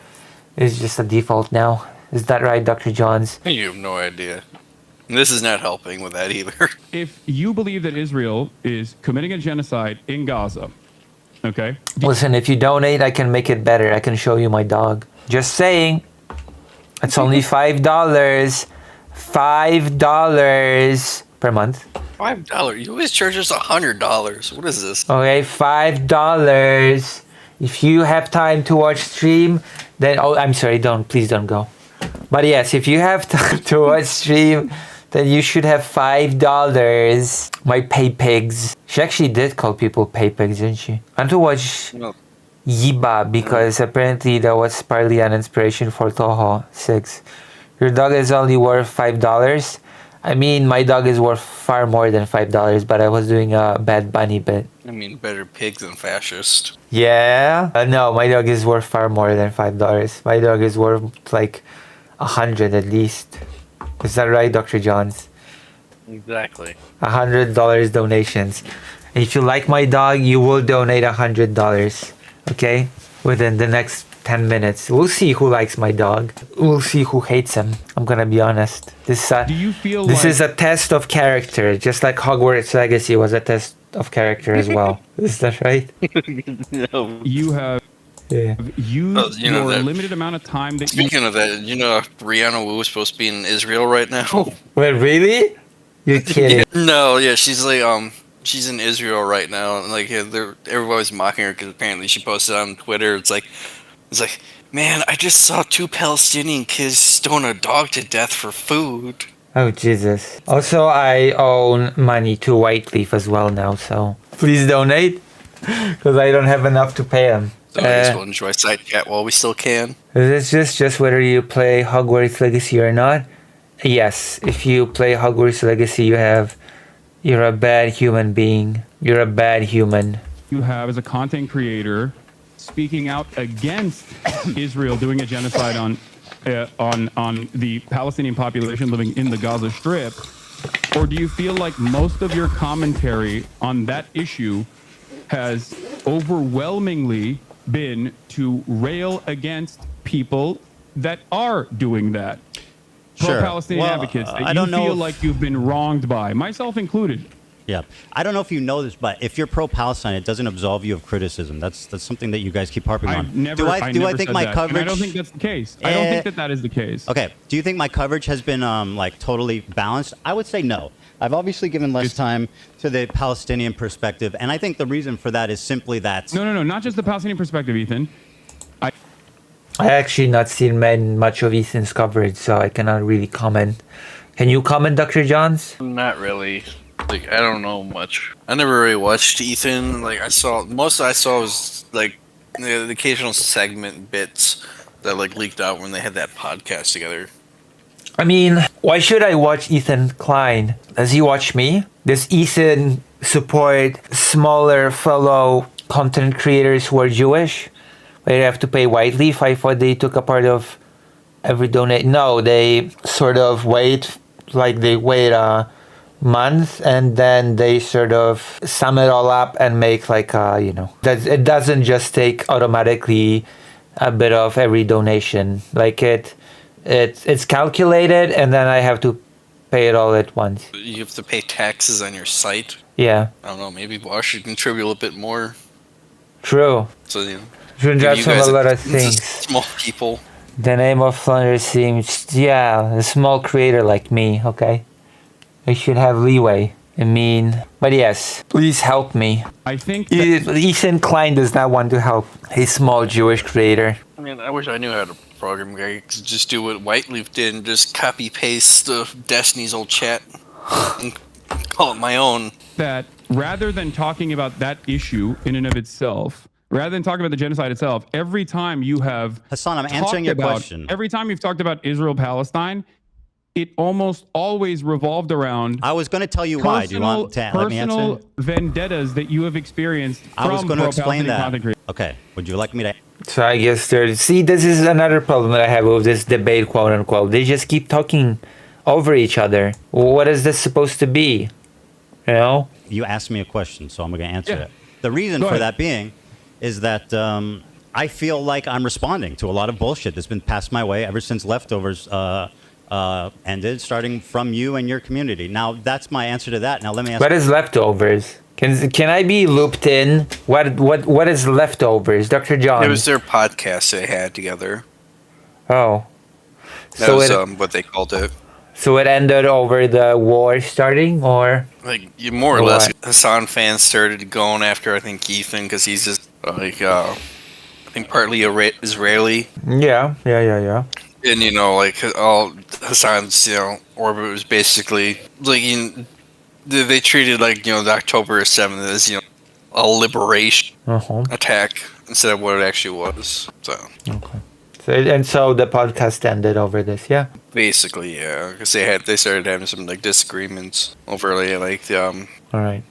It's just a default now. Is that right, Dr. Johns?
You have no idea. This is not helping with that either.
If you believe that Israel is committing a genocide in Gaza, okay?
Listen, if you donate, I can make it better. I can show you my dog. Just saying. It's only $5. $5 per month.
$5? You always charge us $100. What is this?
Okay, $5. If you have time to watch stream, then... Oh, I'm sorry. Please don't go. But yes, if you have time to watch stream, then you should have $5. My pay pigs. She actually did call people pay pigs, didn't she? And to watch Yiba, because apparently that was partly an inspiration for Toho 6. Your dog is only worth $5. I mean, my dog is worth far more than $5, but I was doing a Bad Bunny bit.
I mean, better pig than fascist.
Yeah? No, my dog is worth far more than $5. My dog is worth like 100 at least. Is that right, Dr. Johns?
Exactly.
$100 donations. If you like my dog, you will donate $100. Okay? Within the next 10 minutes. We'll see who likes my dog. We'll see who hates him. I'm gonna be honest.
Do you feel
this is a test of character, just like Hogwarts Legacy was a test of character as well. Is that right?
No.
You have used your
that,
limited amount of time that
Speaking of that, Rihanna Wu is supposed to be in Israel right now.
Wait, really? You're kidding.
No, yeah, she's like, she's in Israel right now, and like, everybody's mocking her because apparently she posted on Twitter. It's like, man, I just saw 2 Palestinian kids stone a dog to death for food.
Oh, Jesus. Also, I own money to White Leaf as well now, so please donate, because I don't have enough to pay them.
So I guess we'll enjoy Sidecat while we still can.
Is this just whether you play Hogwarts Legacy or not? Yes, if you play Hogwarts Legacy, you're a bad human being. You're a bad human.
You have as a content creator speaking out against Israel doing a genocide on the Palestinian population living in the Gaza Strip, or do you feel like most of your commentary on that issue has overwhelmingly been to rail against people that are doing that?
Sure.
Pro-Palestinian advocates that you feel like you've been wronged by, myself included.
Yeah. I don't know if you know this, but if you're pro-Palestine, it doesn't absolve you of criticism. That's something that you guys keep harping on.
Do I think my coverage... And I don't think that's the case. I don't think that is the case.
Okay. Do you think my coverage has been totally balanced? I would say no. I've obviously given less time to the Palestinian perspective, and I think the reason for that is simply that.
No, not just the Palestinian perspective, Ethan.
I actually not seen much of Ethan's coverage, so I cannot really comment. Can you comment, Dr. Johns?
Not really. Like, I don't know much. I never really watched Ethan. Like, most I saw was like the occasional segment bits that like leaked out when they had that podcast together.
I mean, why should I watch Ethan Klein? Does he watch me? Does Ethan support smaller fellow content creators who are Jewish? They have to pay widely. I thought they took a part of every donate. No, they sort of wait a month and then they sort of sum it all up and make like it doesn't just take automatically a bit of every donation. Like it's calculated and then I have to pay it all at once.
You have to pay taxes on your site.
Yeah.
I don't know. Maybe Bosch should contribute a little bit more.
True.
So
That's a lot of things.
Small people.
The name of Flanders seems, a small creator like me, okay? I should have leeway. I mean, but yes, please help me.
I think
Ethan Klein does not want to help a small Jewish creator.
I mean, I wish I knew how to program. I could just do what Whiteleaf did and just copy paste Destiny's old chat and call it my own.
that rather than talking about that issue in and of itself, rather than talking about the genocide itself, every time you have
Hasan, I'm answering your question.
Every time you've talked about Israel-Palestine, it almost always revolved around.
I was going to tell you why. Do you want to let me answer?
Personal vendettas that you have experienced.
I was going to explain that.
Content
Okay. Would you like me to?
So I guess this is another problem that I have with this debate, quote unquote. They just keep talking over each other. What is this supposed to be? You know?
You asked me a question, so I'm going to answer
Yeah.
it. The reason
Go
for
ahead.
that being is that I feel like I'm responding to a lot of bullshit that's been passed my way ever since Leftovers ended, starting from you and your community. Now, that's my answer to that. Now, let me ask.
What is leftovers? Can I be looped in? What is leftovers, Dr. John?
It was their podcast they had together.
Oh.
That was what they called it.
So it ended over the war starting, or?
Like, more or less, Hasan fans started going after, I think, Ethan, because he's just, I think partly Israeli.
Yeah.
And, like, all Hasan's, orbit was basically, like, they treated, like, the October 7th as, a liberation attack instead of what it actually was. So.
Okay. So the podcast ended over this, yeah?
Basically, yeah, because they started having some, like, disagreements over, like,
All right.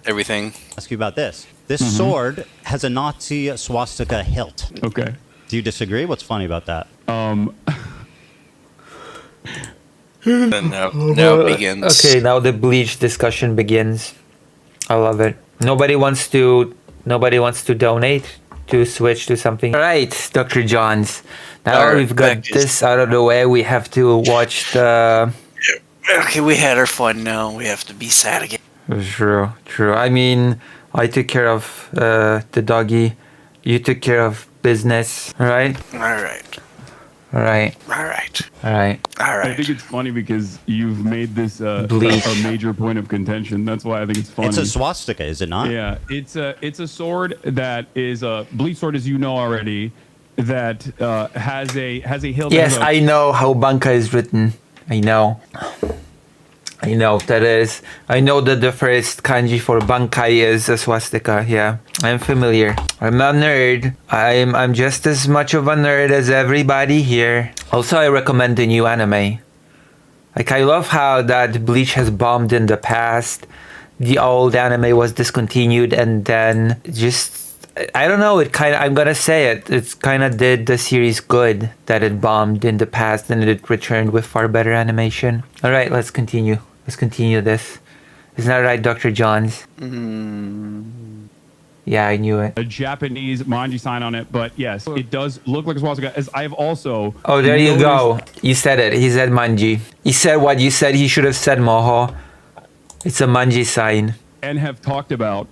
everything.
Ask you about this. This sword has a Nazi swastika hilt.
Okay.
Do you disagree? What's funny about that?
And now it begins.
Okay, now the Bleach discussion begins. I love it. Nobody wants to donate to switch to something. All right, Dr. Johns. Now
All right,
we've got this out of the way. We have to watch the.
Okay, we had our fun now. We have to be sad again.
True. I mean, I took care of the doggy. You took care of business. All right.
I think it's funny because you've made this a major point of contention. That's why I think it's funny.
It's a swastika, is it not?
Yeah, it's a sword that is a bleach sword, as you know already, that has a hilt.
Yes, I know how banka is written. I know that is. I know that the first kanji for bankai is a swastika. Yeah, I'm familiar. I'm a nerd. I'm just as much of a nerd as everybody here. Also, I recommend the new anime. Like, I love how that Bleach has bombed in the past. The old anime was discontinued, and then I don't know. I'm gonna say it. It's kind of did the series good that it bombed in the past, and it returned with far better animation. All right, let's continue. Let's continue this. Isn't that right, Dr. Johns? Yeah, I knew it.
A Japanese manji sign on it, but yes, it does look like a swastika. As I've also.
Oh, there you go. You said it. He said manji. He said what you said. He should have said moho. It's a manji sign.
And have talked about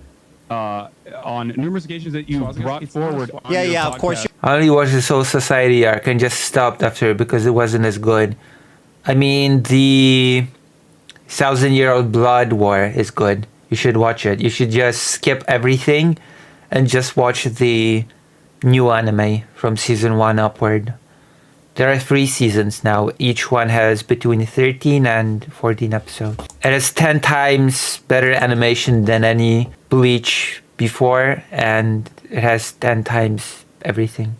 on numerous occasions that you brought forward.
Yeah, of course.
I only watched the Soul Society arc and just stopped after because it wasn't as good. I mean, the 1,000-Year-Old Blood War is good. You should watch it. You should just skip everything and just watch the new anime from season 1 upward. There are 3 seasons now. Each one has between 13 and 14 episodes. It has 10 times better animation than any Bleach before, and it has 10 times everything.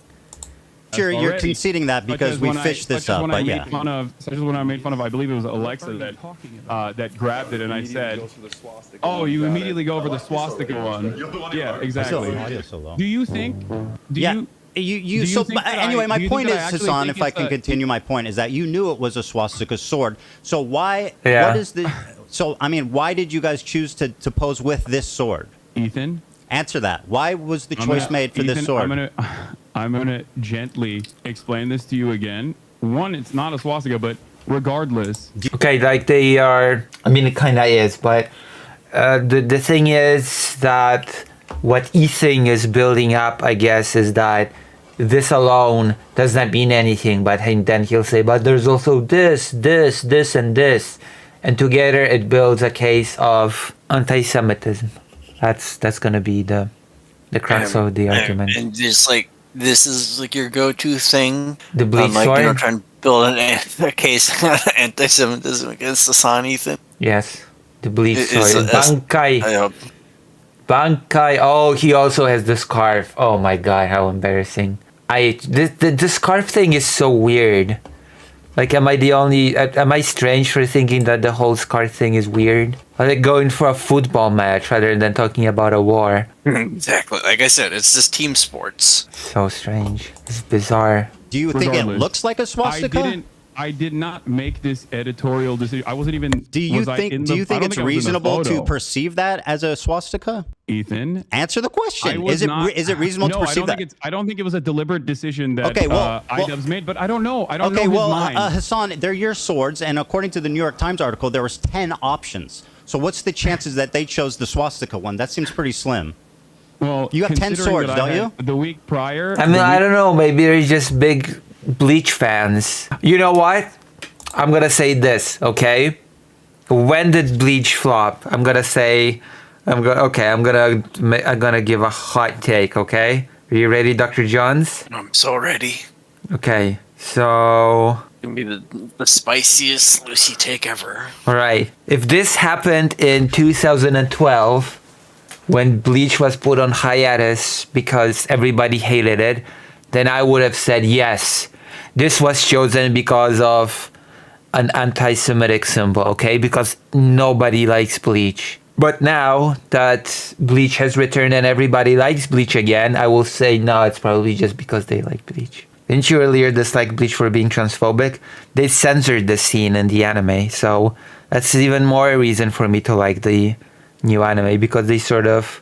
You're
Already.
conceding that because we fished this up, but yeah.
Such as when I made fun of, I believe it was Alexa that grabbed it, and I said, "Oh, you immediately go over the swastika one." Yeah, exactly. Do you think?
Anyway, my point is, Hasan, if I can continue my point, is that you knew it was a swastika sword. So why?
Yeah.
What is the? So I mean, why did you guys choose to pose with this sword?
Ethan,
Answer that. Why was the choice made for this
Ethan,
sword?
I'm gonna gently explain this to you again. One, it's not a swastika, but regardless,
Okay, like they are. I mean, it kind of is, but the thing is that what Ethan is building up, I guess, is that this alone does not mean anything. But then he'll say, but there's also this, and this, and together it builds a case of anti-Semitism. That's gonna be the crux of the argument.
And just like this is like your go-to thing.
The Bleach
like
sword?
trying to build a case of anti-Semitism against Hasan, Ethan.
Yes, the Bleach
Is-
sword.
is-
Bankai. Bankai. Oh, he also has the scarf. Oh my god, how embarrassing. The scarf thing is so weird. Like, am I strange for thinking that the whole scarf thing is weird? Or like going for a football match rather than talking about a war.
Exactly. Like I said, it's just team sports.
So strange. It's bizarre.
Do you think it
regardless,
looks like a swastika?
I did not make this editorial decision. I wasn't even.
Do you
was I
think?
in
Do
the-
you
I
think
don't
it's
I was in the
reasonable to
photo.
perceive that as a swastika?
Ethan?
Answer the
I
question.
was
Is it
not-
is it reasonable
no,
to perceive that?
I don't think it was a deliberate decision that
Okay, well-
IDubbbz made, but I don't know. I don't
Okay,
know his
well,
mind.
Hasan, they're your swords, and according to the New York Times article, there was 10 options. So what's the chances that they chose the swastika one? That seems pretty slim.
well,
you have 10
considering
swords,
that I
don't
had The week prior.
I mean, I don't know. Maybe they're just big Bleach fans. You know what? I'm gonna say this, okay? When did Bleach flop? I'm gonna give a hot take, okay? Are you ready, Dr. Johns?
I'm so ready.
Okay, so
It's gonna be the spiciest Lucy take ever.
all right. If this happened in 2012, when Bleach was put on hiatus because everybody hated it, then I would have said yes. This was chosen because of an anti-Semitic symbol, okay? Because nobody likes Bleach. But now that Bleach has returned and everybody likes Bleach again, I will say no, it's probably just because they like Bleach. Didn't you earlier dislike Bleach for being transphobic? They censored the scene in the anime, so that's even more reason for me to like the new anime, because they sort of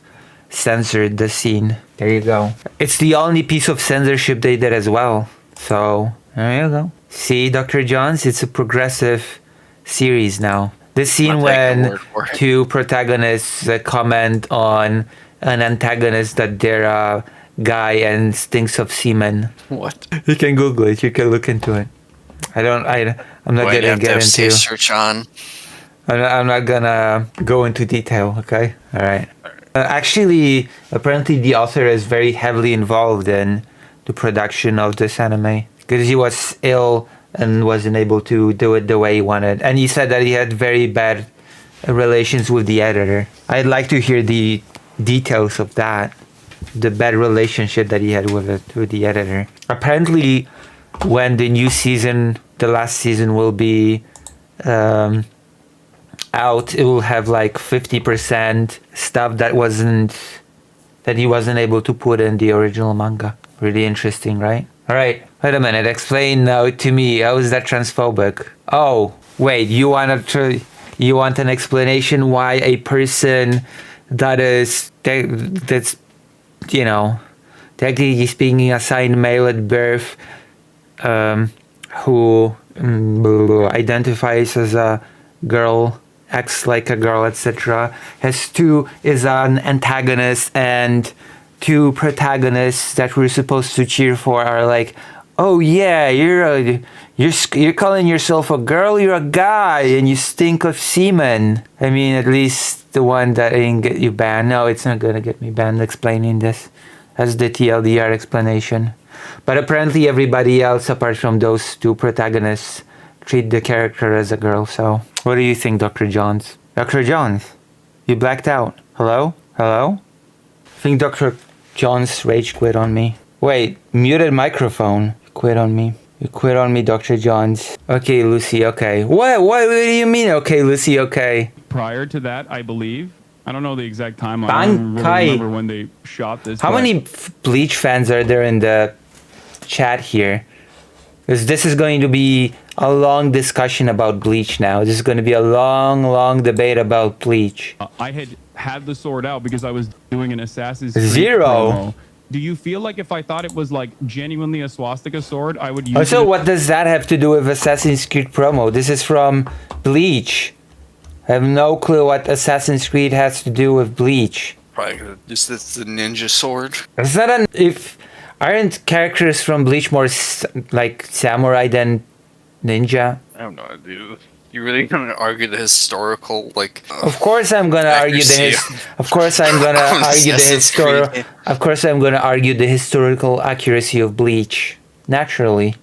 censored the scene. There you go. It's the only piece of censorship they did as well. So, there you go. See, Dr. Johns, it's a progressive series now. The scene
I'll take your
when
word for it.
two protagonists comment on an antagonist that they're a guy and stinks of semen.
What?
You can Google it. You can look into it. I'm not
Why do you
gonna
have to
get
have safe
into.
search on?
I'm not gonna go into detail. Okay. All right. Actually, apparently the author is very heavily involved in the production of this anime because he was ill and wasn't able to do it the way he wanted. And he said that he had very bad relations with the editor. I'd like to hear the details of that, the bad relationship that he had with the editor. Apparently, when the new season, the last season will be out, it will have like 50% stuff that he wasn't able to put in the original manga. Really interesting, right? All right, wait a minute. Explain now to me. How is that transphobic? Oh, wait. You want an explanation why a person that's technically speaking assigned male at birth, who identifies as a girl, acts like a girl, etc., is an antagonist, and two protagonists that we're supposed to cheer for are like, oh yeah, you're You're calling yourself a girl. You're a guy, and you stink of semen. I mean, at least the one that didn't get you banned. No, it's not gonna get me banned. Explaining this, that's the TLDR explanation. But apparently, everybody else, apart from those two protagonists, treat the character as a girl. So, what do you think, Dr. Jones? Dr. Jones, you blacked out. Hello? Hello? I think Dr. Jones rage quit on me. Wait, muted microphone. Quit on me. You quit on me, Dr. Jones. Okay, Lucy, okay. What do you mean, okay, Lucy, okay?
Prior to that, I believe. I don't know the exact timeline. I don't really remember when they shot this.
How many Bleach fans are there in the chat here? Because this is going to be a long discussion about Bleach now. This is going to be a long debate about Bleach.
I had the sword out because I was doing an Assassin's Creed
Zero.
promo. Do you feel like if I thought it was like genuinely a swastika sword, I would use it?
So what does that have to do with Assassin's Creed promo? This is from Bleach. I have no clue what Assassin's Creed has to do with Bleach.
Probably just it's the ninja sword.
Is that aren't characters from Bleach more like samurai than ninja?
I don't know, dude. You really gonna argue the historical
Of course I'm gonna argue Of course I'm gonna argue the historical accuracy of Bleach. Naturally.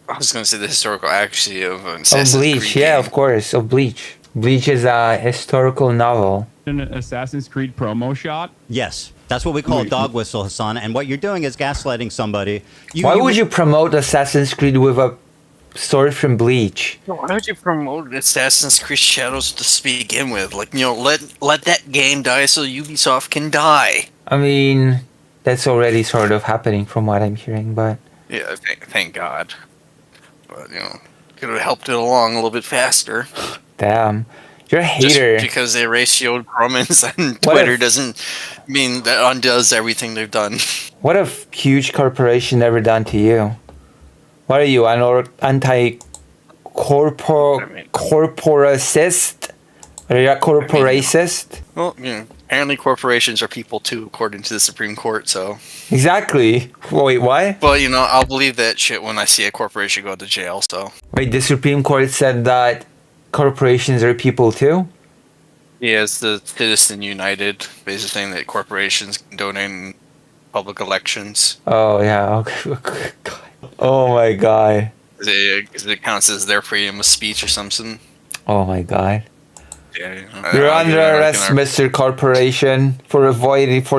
I was gonna say the historical accuracy of
Bleach, yeah, of course, of Bleach. Bleach is a historical novel.
An Assassin's Creed promo shot?
Yes. That's what we call a dog whistle, Hasan. And what you're doing is gaslighting somebody.
Why would you promote Assassin's Creed with a sword from Bleach?
Why would you promote Assassin's Creed Shadows to begin with? Let that game die so Ubisoft can die.
I mean, that's already sort of happening from what I'm hearing, but...
Yeah, thank God. But, could have helped it along a little bit faster.
Damn. You're a hater.
Just because they ratioed comments on Twitter doesn't mean that undoes everything they've done.
What a huge corporation ever done to you? What are you, an anti-corporacist? Are you a corporacist?
Well, apparently corporations are people too, according to the Supreme Court, so...
Exactly. Wait, what?
Well, I'll believe that shit when I see a corporation go to jail, so...
Wait, the Supreme Court said that corporations are people too?
Yeah, it's the Citizen United, basically saying that corporations can donate in public elections.
Oh, yeah. Okay. Oh, my God.
Because it counts as their freedom of speech or something.
Oh, my God.
Yeah,
You're under arrest, Mr. Corporation, for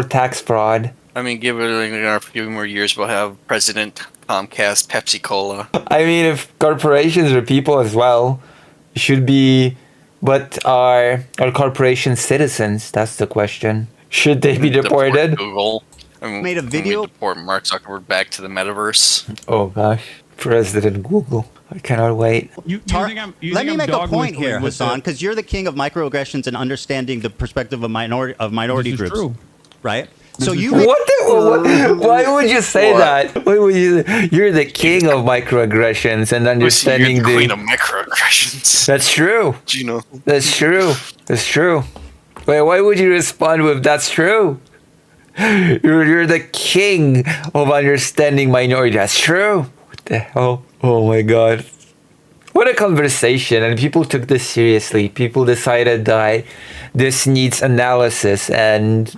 tax fraud.
I mean, give it a few more years, we'll have President Comcast, Pepsi-Cola.
I mean, if corporations are people as well, it should be... But are corporations citizens? That's the question. Should they be deported?
Deport Google.
Made a video.
Deport Mark Zuckerberg back to the metaverse.
Oh gosh, President Google. I cannot wait.
Let me make a point here, Hasan, because you're the king of microaggressions and understanding the perspective of minority groups.
True.
Right? So you
why would you say that? Why would you're the king of microaggressions and understanding
you're the queen of microaggressions.
That's true.
Do you know?
That's true. That's true. Wait, why would you respond with "that's true"? You're the king of understanding minority. That's true. What the hell? Oh my God. What a conversation. And people took this seriously. People decided that this needs analysis and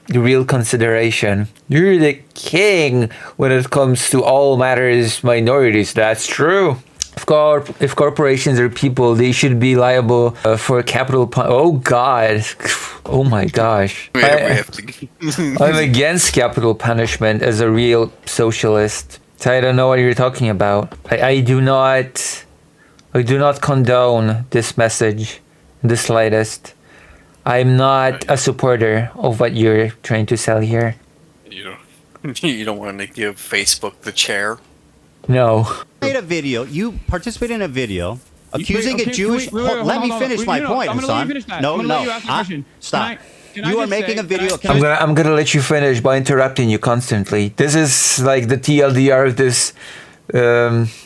real consideration. You're the king when it comes to all matters minorities. That's true. If corporations are people, they should be liable for capital Oh God. Oh my gosh. I'm against capital punishment as a real socialist. So I don't know what you're talking about. I do not condone this message in the slightest. I'm not a supporter of what you're trying to sell here.
You don't want to give Facebook the chair?
No.
You participated in a video accusing a Jewish... Let me finish my point, Hasan. No. Stop. You are making a video...
I'm gonna let you finish by interrupting you constantly. This is like the TLDR of this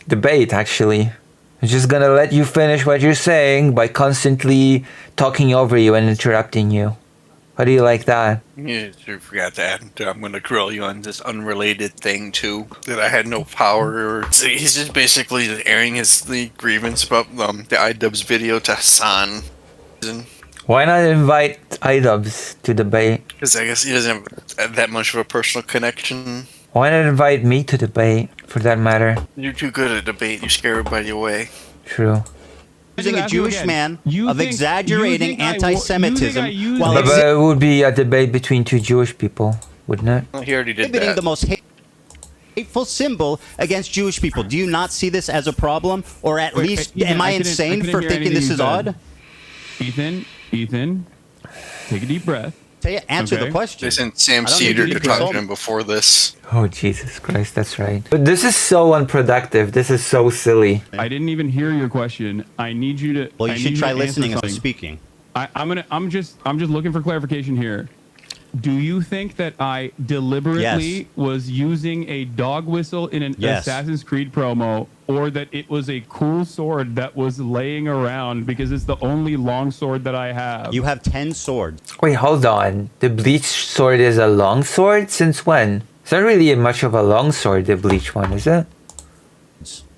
debate, actually. I'm just gonna let you finish what you're saying by constantly talking over you and interrupting you. How do you like that?
You forgot to add, I'm going to grill you on this unrelated thing, too, that I had no power. So he's just basically airing his grievance about the iDubbbz video to Hasan.
Why not invite iDubbbz to debate?
Because I guess he doesn't have that much of a personal connection.
Why not invite me to debate, for that matter?
You're too good at debate. You scare everybody away.
True.
Accusing a Jewish man of exaggerating
you
anti-Semitism
think I use
while
But it would be a debate between two Jewish people, wouldn't it?
Well, he already did
exhibiting
that.
the most hateful symbol against Jewish people. Do you not see this as a problem? Or at least,
Ethan,
am I
couldn't-
insane
couldn't
for
hear
thinking this
anything
is
you said.
odd?
Ethan, take a deep breath.
Tell you, answer
Okay.
the question.
They sent Sam
I don't need
Cedar
you
to
to
talk to
consult
him before this.
Oh, Jesus Christ, that's right. But this is so unproductive. This is so silly.
I didn't even hear your question. I need you to.
Well,
I
you
need
should try
to answer
listening instead of
something.
speaking.
I'm just looking for clarification here. Do you think that I deliberately
Yes.
was using a dog whistle in an
Yes.
Assassin's Creed promo, or that it was a cool sword that was laying around because it's the only long sword that I have?
You have 10 swords.
Wait, hold on. The Bleach sword is a long sword? Since when? It's not really much of a long sword, the Bleach one, is it?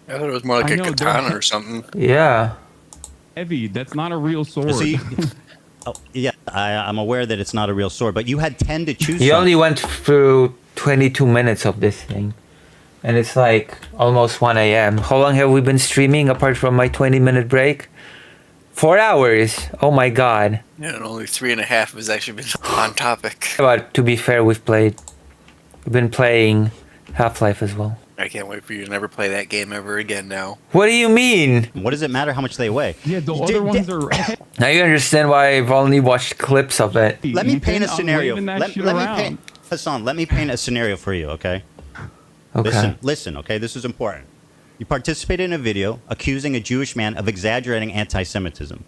I thought it was more like
I
a
know,
katana or something.
Yeah.
Heavy. That's not a real sword.
So you, oh, yeah, I'm aware that it's not a real sword, but you had 10 to choose
You
from.
only went through 22 minutes of this thing. And it's like almost 1 a.m. How long have we been streaming apart from my 20-minute break? 4 hours. Oh my god.
Yeah, and only 3.5 has actually been on topic.
But to be fair, we've been playing Half-Life as well.
I can't wait for you to never play that game ever again now.
What do you mean?
What does it matter how much they weigh?
yeah, the
Did-
other ones
did-
are.
Now you understand why I've only watched clips of it.
Let me paint a
Ethan, I'm
scenario.
waving that
Let
shit
me
around.
paint, Hassan, let me paint a scenario for you, okay?
Okay.
Listen, okay? This is important. You participated in a video accusing a Jewish man of exaggerating anti-Semitism.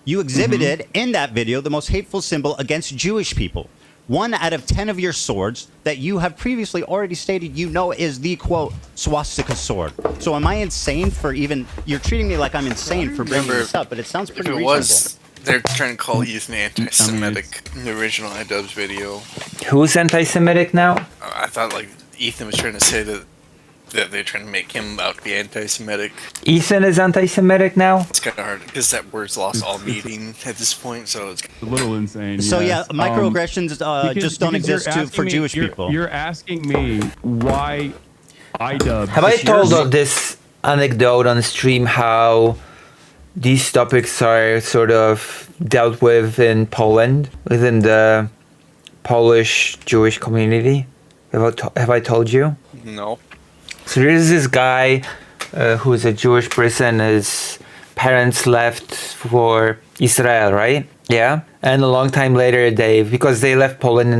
You exhibited in that video the most hateful symbol against Jewish people. 1 out of 10 of your swords that you have previously already stated you know is the, quote, swastika sword. So am I insane for even... You're treating me like I'm insane for bringing
Remember,
this up, but it sounds
If
pretty
it
reasonable.
was, they're trying to call Ethan anti-Semitic in the original iDubbbz video.
Who's anti-Semitic now?
I thought like Ethan was trying to say that they're trying to make him out to be anti-Semitic.
Ethan is anti-Semitic now?
It's kind of hard because that word's lost all meaning at this point. So it's
A little insane.
So
yes.
yeah, microaggressions just don't
because you're
exist
asking
for
me-
Jewish
you're-
people.
You're asking me why iDubbbz.
Have I
It's
told
yours.
of this anecdote on stream how these topics are sort of dealt with in Poland, within the Polish Jewish community? Have I told you?
no.
So there's this guy who is a Jewish person. His parents left for Israel, right? Yeah. And a long time later, because they left Poland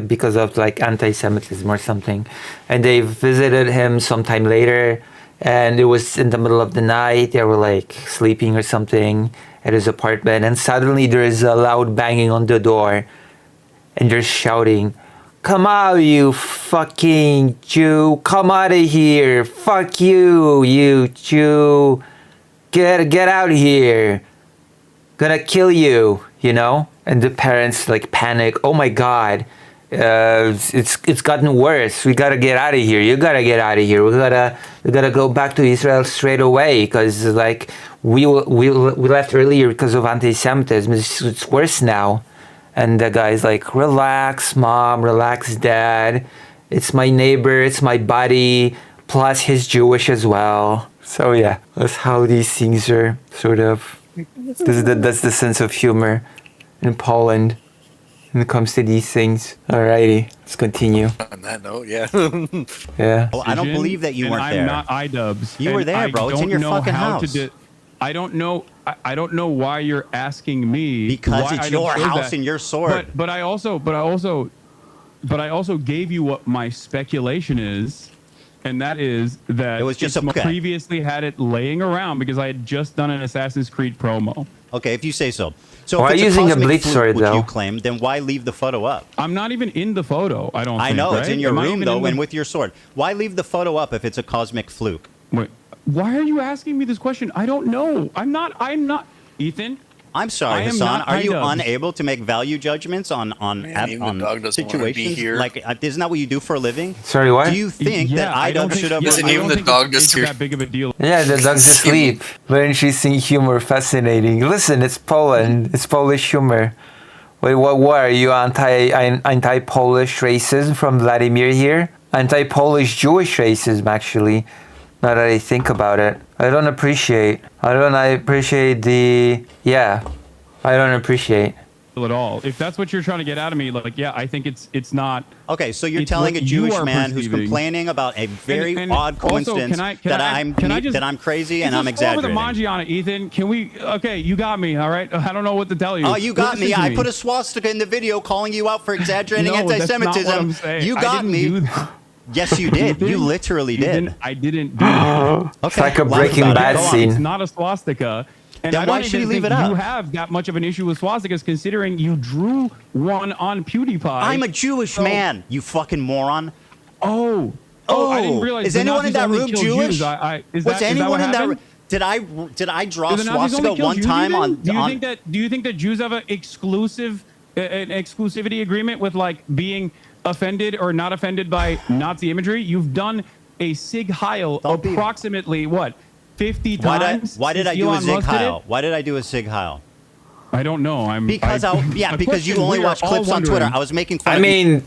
because of like anti-Semitism or something, and they visited him sometime later, and it was in the middle of the night. They were like sleeping or something at his apartment, and suddenly there is a loud banging on the door, and they're shouting, "Come out, you fucking Jew! Come out of here! Fuck you, you Jew! Get out of here! Gonna kill you!" You know? And the parents like panic. Oh my God! It's gotten worse. We gotta get out of here. You gotta get out of here. We gotta go back to Israel straight away because like we left earlier because of anti-Semitism. It's worse now. And the guy's like, "Relax, mom, relax, dad. It's my neighbor, it's my buddy, plus he's Jewish as well." So yeah, that's how these things are sort of, that's the sense of humor in Poland when it comes to these things. Alrighty, let's continue.
On that note, yeah.
Yeah.
Well, I don't believe that you
and
weren't
I'm
there.
not iDubbbz.
You were
and
there,
I
bro. It's in
don't
your
know
fucking
how to
house.
I don't know. I don't know why you're asking me.
Because
why
it's
I don't
your
show
house
that.
and your sword.
But I also gave you what my speculation is, and that is that
It was just
Isma
okay.
previously had it laying around because I had just done an Assassin's Creed promo.
Okay, if you say so. So
Why
if it's
using a
cosmic
Bleach
fluke,
sword,
which
though?
you claim, then why leave the photo up?
I'm not even in the photo. I don't.
I
think,
know it's
right?
in your
Am I
room
even
though,
in the-
and with your sword. Why leave the photo up if it's a cosmic fluke?
Wait, why are you asking me this question? I don't know. I'm not. Ethan.
I'm sorry,
I am
Hasan.
not
Are you
iDubbbz.
unable to make value judgments on
Man, even the dog doesn't wanna be
situations?
here.
Like, isn't that what you do for a living?
Sorry, what?
Do you think that
I don't
iDub
think-
should have?
Listen,
I
even
don't
the
think
dog
it's
is here.
that big of a deal.
Yeah, the dog's asleep. When she's seeing humor fascinating. Listen, it's Poland. It's Polish humor. Wait, what are you anti-Polish racism from Vladimir here? Anti-Polish Jewish racism, actually. Now that I think about it, I don't appreciate the. Yeah, I don't appreciate.
At all. If that's what you're trying to get out of me, like, yeah, I think it's not.
Okay, so you're
It's
telling a
what you
Jewish
are
man who's
perceiving.
complaining about a very
And
odd
also,
coincidence
can I just-
that I'm crazy and I'm
It's a score with
exaggerating.
emoji on it, Ethan. Can we? Okay, you got me. All right. I don't know what to tell you.
Oh, you got
Listen
me.
to
I put a swastika in the video calling you out for exaggerating
No, that's not
anti-Semitism.
what I'm saying.
You
I
got
didn't
me.
do that.
Yes, you did.
You
You
didn't-
literally
You
did.
didn't- I didn't do that.
Okay.
like a
laugh
Breaking
about it.
Bad
Go on.
scene.
It's not a swastika. And
Then
I
why
don't
should
even
he leave
think
it up?
you have that much of an issue with swastikas, considering you drew one on PewDiePie.
I'm a Jewish
So-
man, you fucking moron.
Oh, I didn't realize.
Is
the
anyone in
Nazis
that
only
room
kill
Jewish?
Jews. Is
Was
that
anyone
what
in that
happened?
room? Did I draw
Do the Nazis
swastika
only kill
one
Jews
time
even?
on?
Do you think that Jews have an exclusivity agreement with like being offended or not offended by Nazi imagery? You've done a Sig Heil
Don't be-
approximately what 50
why
times.
did I
since
do a
Elon
Sig
Musk did it?
Heil? Why did I do a Sig Heil?
I don't know.
Because you
question
only
we are
watch
all
clips on Twitter.
wondering.
I was making fun
I
of you.
mean,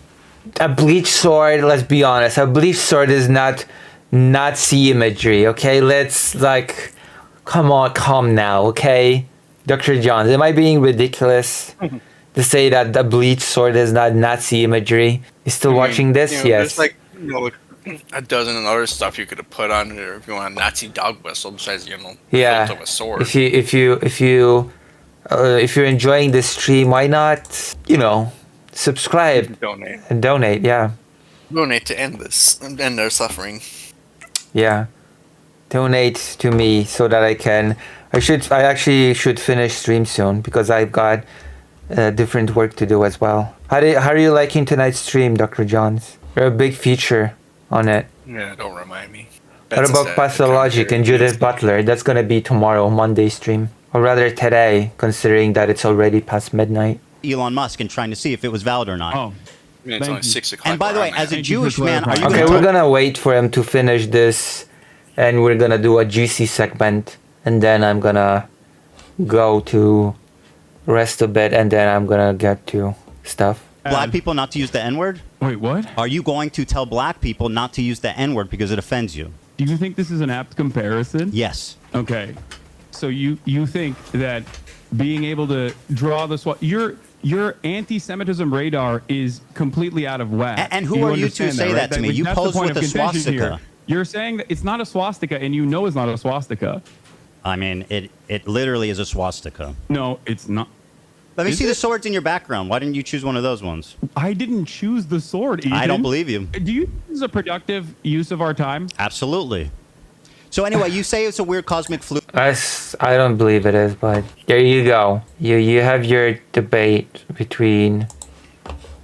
a bleach sword, let's be honest, a bleach sword is not Nazi imagery, okay? Let's, like, calm now, okay? Dr. Johns, am I being ridiculous to say that the bleach sword is not Nazi imagery? You still watching this?
You know,
Yes.
There's like, like a dozen other stuff you could have put on it, or if you want a Nazi dog whistle besides, the
Yeah.
hilt of a sword.
If you're enjoying this stream, why not, subscribe
Donate.
and donate? Yeah.
Donate to end their suffering.
Yeah. Donate to me so that I actually should finish stream soon because I've got different work to do as well. How are you liking tonight's stream, Dr. Johns? You're a big feature on it.
Yeah, don't remind me.
What
That's
about
a sad
Pathologic and Judith Butler? That's gonna be tomorrow, Monday stream. Or rather today, considering that it's already past midnight.
Elon Musk and trying to see if it was valid or not.
Oh,
Yeah, it's
Thank
only
you.
6 o'clock.
And by the
where
way,
I'm at.
as a
Thank you for
Jewish man, are you
clarifying.
Okay,
gonna
we're
talk-
gonna wait for him to finish this, and we're gonna do a juicy segment, and then I'm gonna go to rest a bit, and then I'm gonna get to stuff.
black people not to use the N-word?
Wait, what?
Are you going to tell black people not to use the N-word because it offends you?
Do you think this is an apt comparison?
Yes.
Okay. So you think that being able to draw the your anti-Semitism radar is completely out of whack.
And who
Do
are you to
understand
say that to me?
Like,
You
that's the
posed
point
with
of
a
contention
swastika.
here. You're saying that it's not a swastika, and you know it's not a swastika.
I mean, it literally is a swastika.
No, it's not.
Let me
Is
see the
it?
swords in your background. Why didn't you choose one of those ones?
I didn't choose the sword, Ethan.
I don't believe you.
Do you think this is a productive use of our time?
Absolutely. So anyway, you say it's a weird cosmic fluke.
I don't believe it is, but there you go. You have your debate between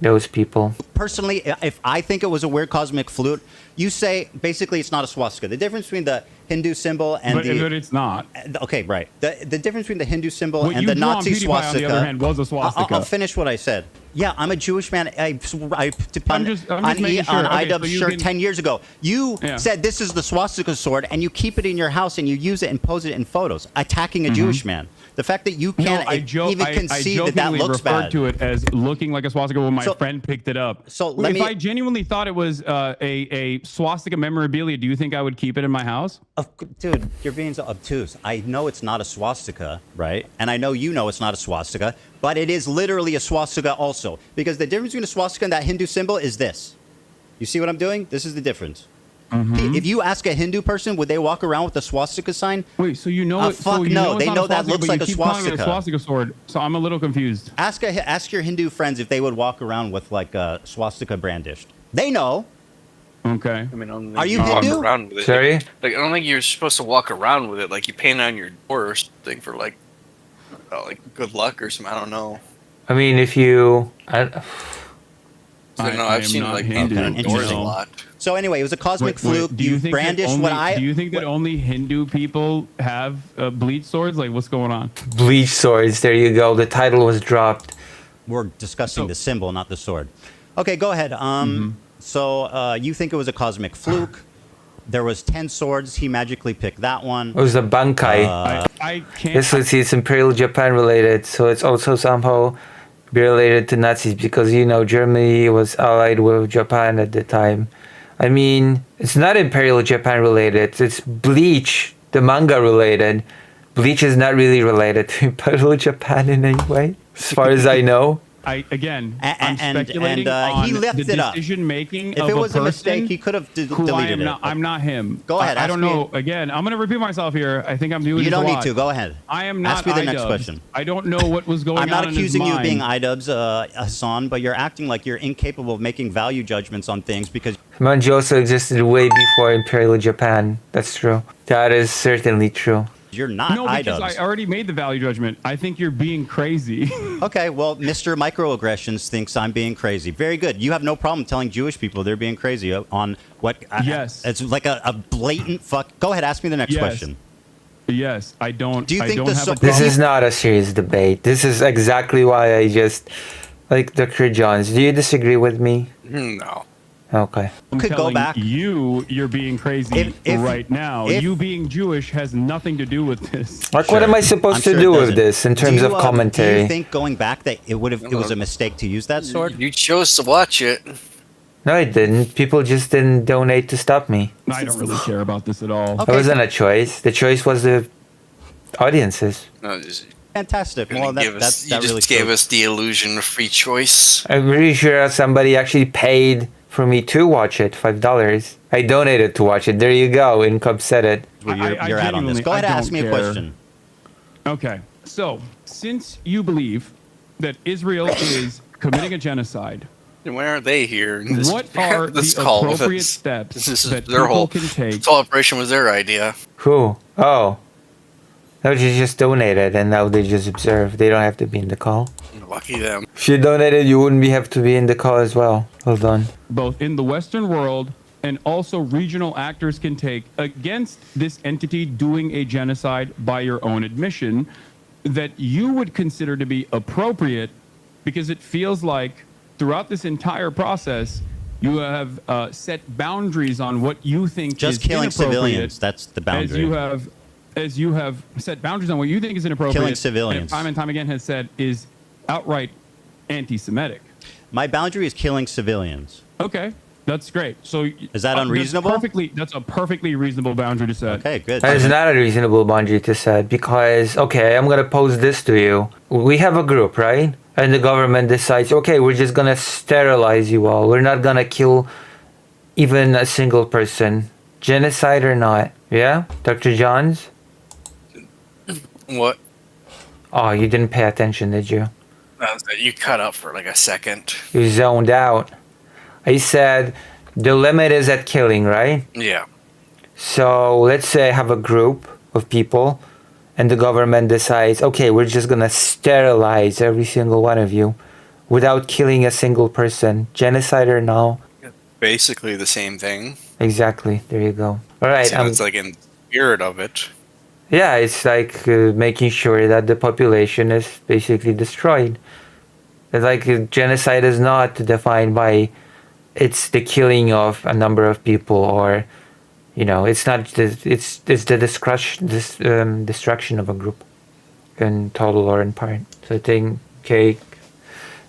those people.
Personally, if I think it was a weird cosmic flute, you say basically it's not a swastika. The difference between the Hindu symbol and
But it's not.
okay, right. The difference between the Hindu symbol
What
and
you
the
drew on
Nazi
PewDiePie,
swastika.
on the other hand, was a swastika.
I'll finish what I said. Yeah, I'm a Jewish man. I
I'm just making sure.
on
Okay,
iDubbbz
so you
shirt
can-
10 years ago. You
Yeah.
said this is the swastika sword, and you keep it in your house and you use it and pose it in photos, attacking a Jewish man. The fact that you
No,
can't
I
concede that
jokingly
looks
referred
bad.
to it as looking like a swastika when my
So-
friend picked it up.
so let
if
me-
I genuinely thought it was a swastika memorabilia, do you think I would keep it in my house?
Dude, you're being so obtuse. I know it's not a swastika, right? And I know you know it's not a swastika, but it is literally a swastika also. Because the difference between a swastika and that Hindu symbol is this. You see what I'm doing? This is the difference. If you ask a Hindu person, would they walk around with a swastika sign?
Wait, so you know?
Fuck
so you
no,
it's
they
not
know
a
that
swastika,
looks
but
like
you
a
keep calling it
swastika.
a swastika sword. So I'm a little confused.
Ask your Hindu friends if they would walk around with like a swastika brandished. They know.
Okay.
I mean, I don't think
Are you
walk
Hindu?
around with it.
Sorry?
Like, I don't think you're supposed to walk around with it. Like, you paint it on your door or something for, like good luck or something. I don't know.
I mean, if you...
So, no,
I
I've
am
seen
not
like
Hindu.
people
Okay,
indoors a
interesting.
lot.
So anyway, it was a cosmic fluke.
do you
You
think
brandished
that
what
only,
I.
Do you think that
what-
only Hindu people have bleach swords? Like, what's going on?
Bleach swords. There you go. The title was dropped.
We're discussing
So-
the symbol, not the sword. Okay, go ahead. So you think it was a cosmic fluke? There was 10 swords. He magically picked that one.
It was a Bankai.
I can't.
This is it's Imperial Japan related, so it's also somehow related to Nazis because Germany was allied with Japan at the time. I mean, it's not Imperial Japan related. It's Bleach, the manga related. Bleach is not really related to Imperial Japan in any way, as far as I know.
I'm
And
speculating
he
on
left
the
it up.
decision making
If
of
it was a
person
mistake, he could have
who I
deleted
am
it.
not. I'm not him.
Go ahead,
I
ask
don't
me-
know. Again, I'm going to repeat myself here. I think I'm doing.
You
this a
don't need
lot.
to. Go ahead.
I am not.
Ask me the next
iDubbbz.
question.
I don't know what was going on.
I'm not
in his
accusing you of being
mind.
iDubbbz, Hassan, but you're acting like you're incapable of making value judgments on things because
Manji existed way before Imperial Japan. That's true. That is certainly true.
you're not
No, because
iDubbbz.
I already made the value judgment. I think you're being crazy.
Okay, well, Mr. Microaggressions thinks I'm being crazy. Very good. You have no problem telling Jewish people they're being crazy on what?
Yes.
It's like a blatant fuck. Go ahead, ask me the next
Yes.
question.
Yes, I don't.
Do you
I
think
don't
the
have a
Supreme-
This is not a serious debate. This is exactly why I just like Dr. Johns. Do you disagree with me?
No.
Okay.
I'm
could go
telling
back-
you're being crazy
If-
right now.
if-
You being Jewish has nothing to do with this.
Like, what
Sure.
am I supposed
I'm
to
sure it
do with
doesn't.
this in terms
Do
of
you, Do
commentary?
you think going back that it was a mistake to use that sword?
You chose to watch it.
No, I didn't. People just didn't donate to stop me.
I don't really care about this at all.
Okay.
It wasn't a choice. The choice was the audiences.
No, just,
Fantastic. Well,
you
that
just
really
gave
shows-
us the illusion of free choice.
I'm pretty sure somebody actually paid for me to watch it, $5. I donated to watch it. There you go. Income said it.
where you're,
I
you're at on this.
genuinely-
Go ahead,
I
ask
don't
me a
care.
question.
Okay, so since you believe that Israel is committing a genocide,
And why aren't they here? in This,
what are
this
the
call with
appropriate
us?
steps
This is
that
their
people
whole.
can take?
This whole operation was their idea.
Who? Oh. No, you just donated and now they just observe. They don't have to be in the call.
Lucky them.
If you donated, you wouldn't have to be in the call as well. Hold on.
Both in the Western world and also regional actors can take against this entity doing a genocide by your own admission that you would consider to be appropriate because it feels like throughout this entire process you have set boundaries on what you think
Just
is
killing
inappropriate
civilians. That's the boundary.
as you have set boundaries on what you think is inappropriate.
Killing civilians.
And time again has said is outright anti-Semitic.
My boundary is killing civilians.
Okay, that's great. So
Is that unreasonable?
That's a perfectly reasonable boundary to set.
Okay, good.
That is not a reasonable boundary to set because, okay, I'm going to pose this to you. We have a group, right? And the government decides, okay, we're just going to sterilize you all. We're not going to kill even a single person. Genocide or not. Yeah? Dr. Johns?
What?
Oh, you didn't pay attention, did you?
You cut up for like a second.
You zoned out. I said the limit is at killing, right?
Yeah.
So let's say I have a group of people and the government decides, okay, we're just going to sterilize every single one of you without killing a single person. Genocide or no?
Basically the same thing.
Exactly. There you go. All right.
So it's like in the spirit of it.
Yeah, it's like making sure that the population is basically destroyed. It's like genocide is not defined by it's the killing of a number of people or it's not it's the destruction of a group in total or in part. So I think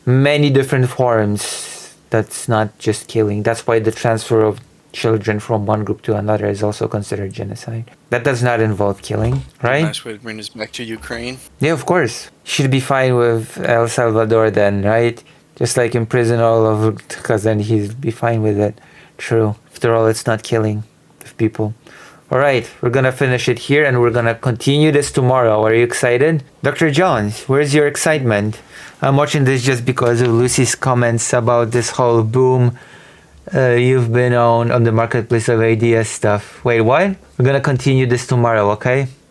many different forms. That's not just killing. That's why the transfer of children from one group to another is also considered genocide. That does not involve killing, right?
Nice way to bring us back to Ukraine.
Yeah, of course. Should be fine with El Salvador then, right? Just like imprison all of because then he'd be fine with it. True. After all, it's not killing of people. All right, we're going to finish it here and we're going to continue this tomorrow. Are you excited? Dr. Jones, where's your excitement? I'm watching this just because of Lucy's comments about this whole boom you've been on the marketplace of ideas stuff. Wait, what? We're going to continue this tomorrow, okay?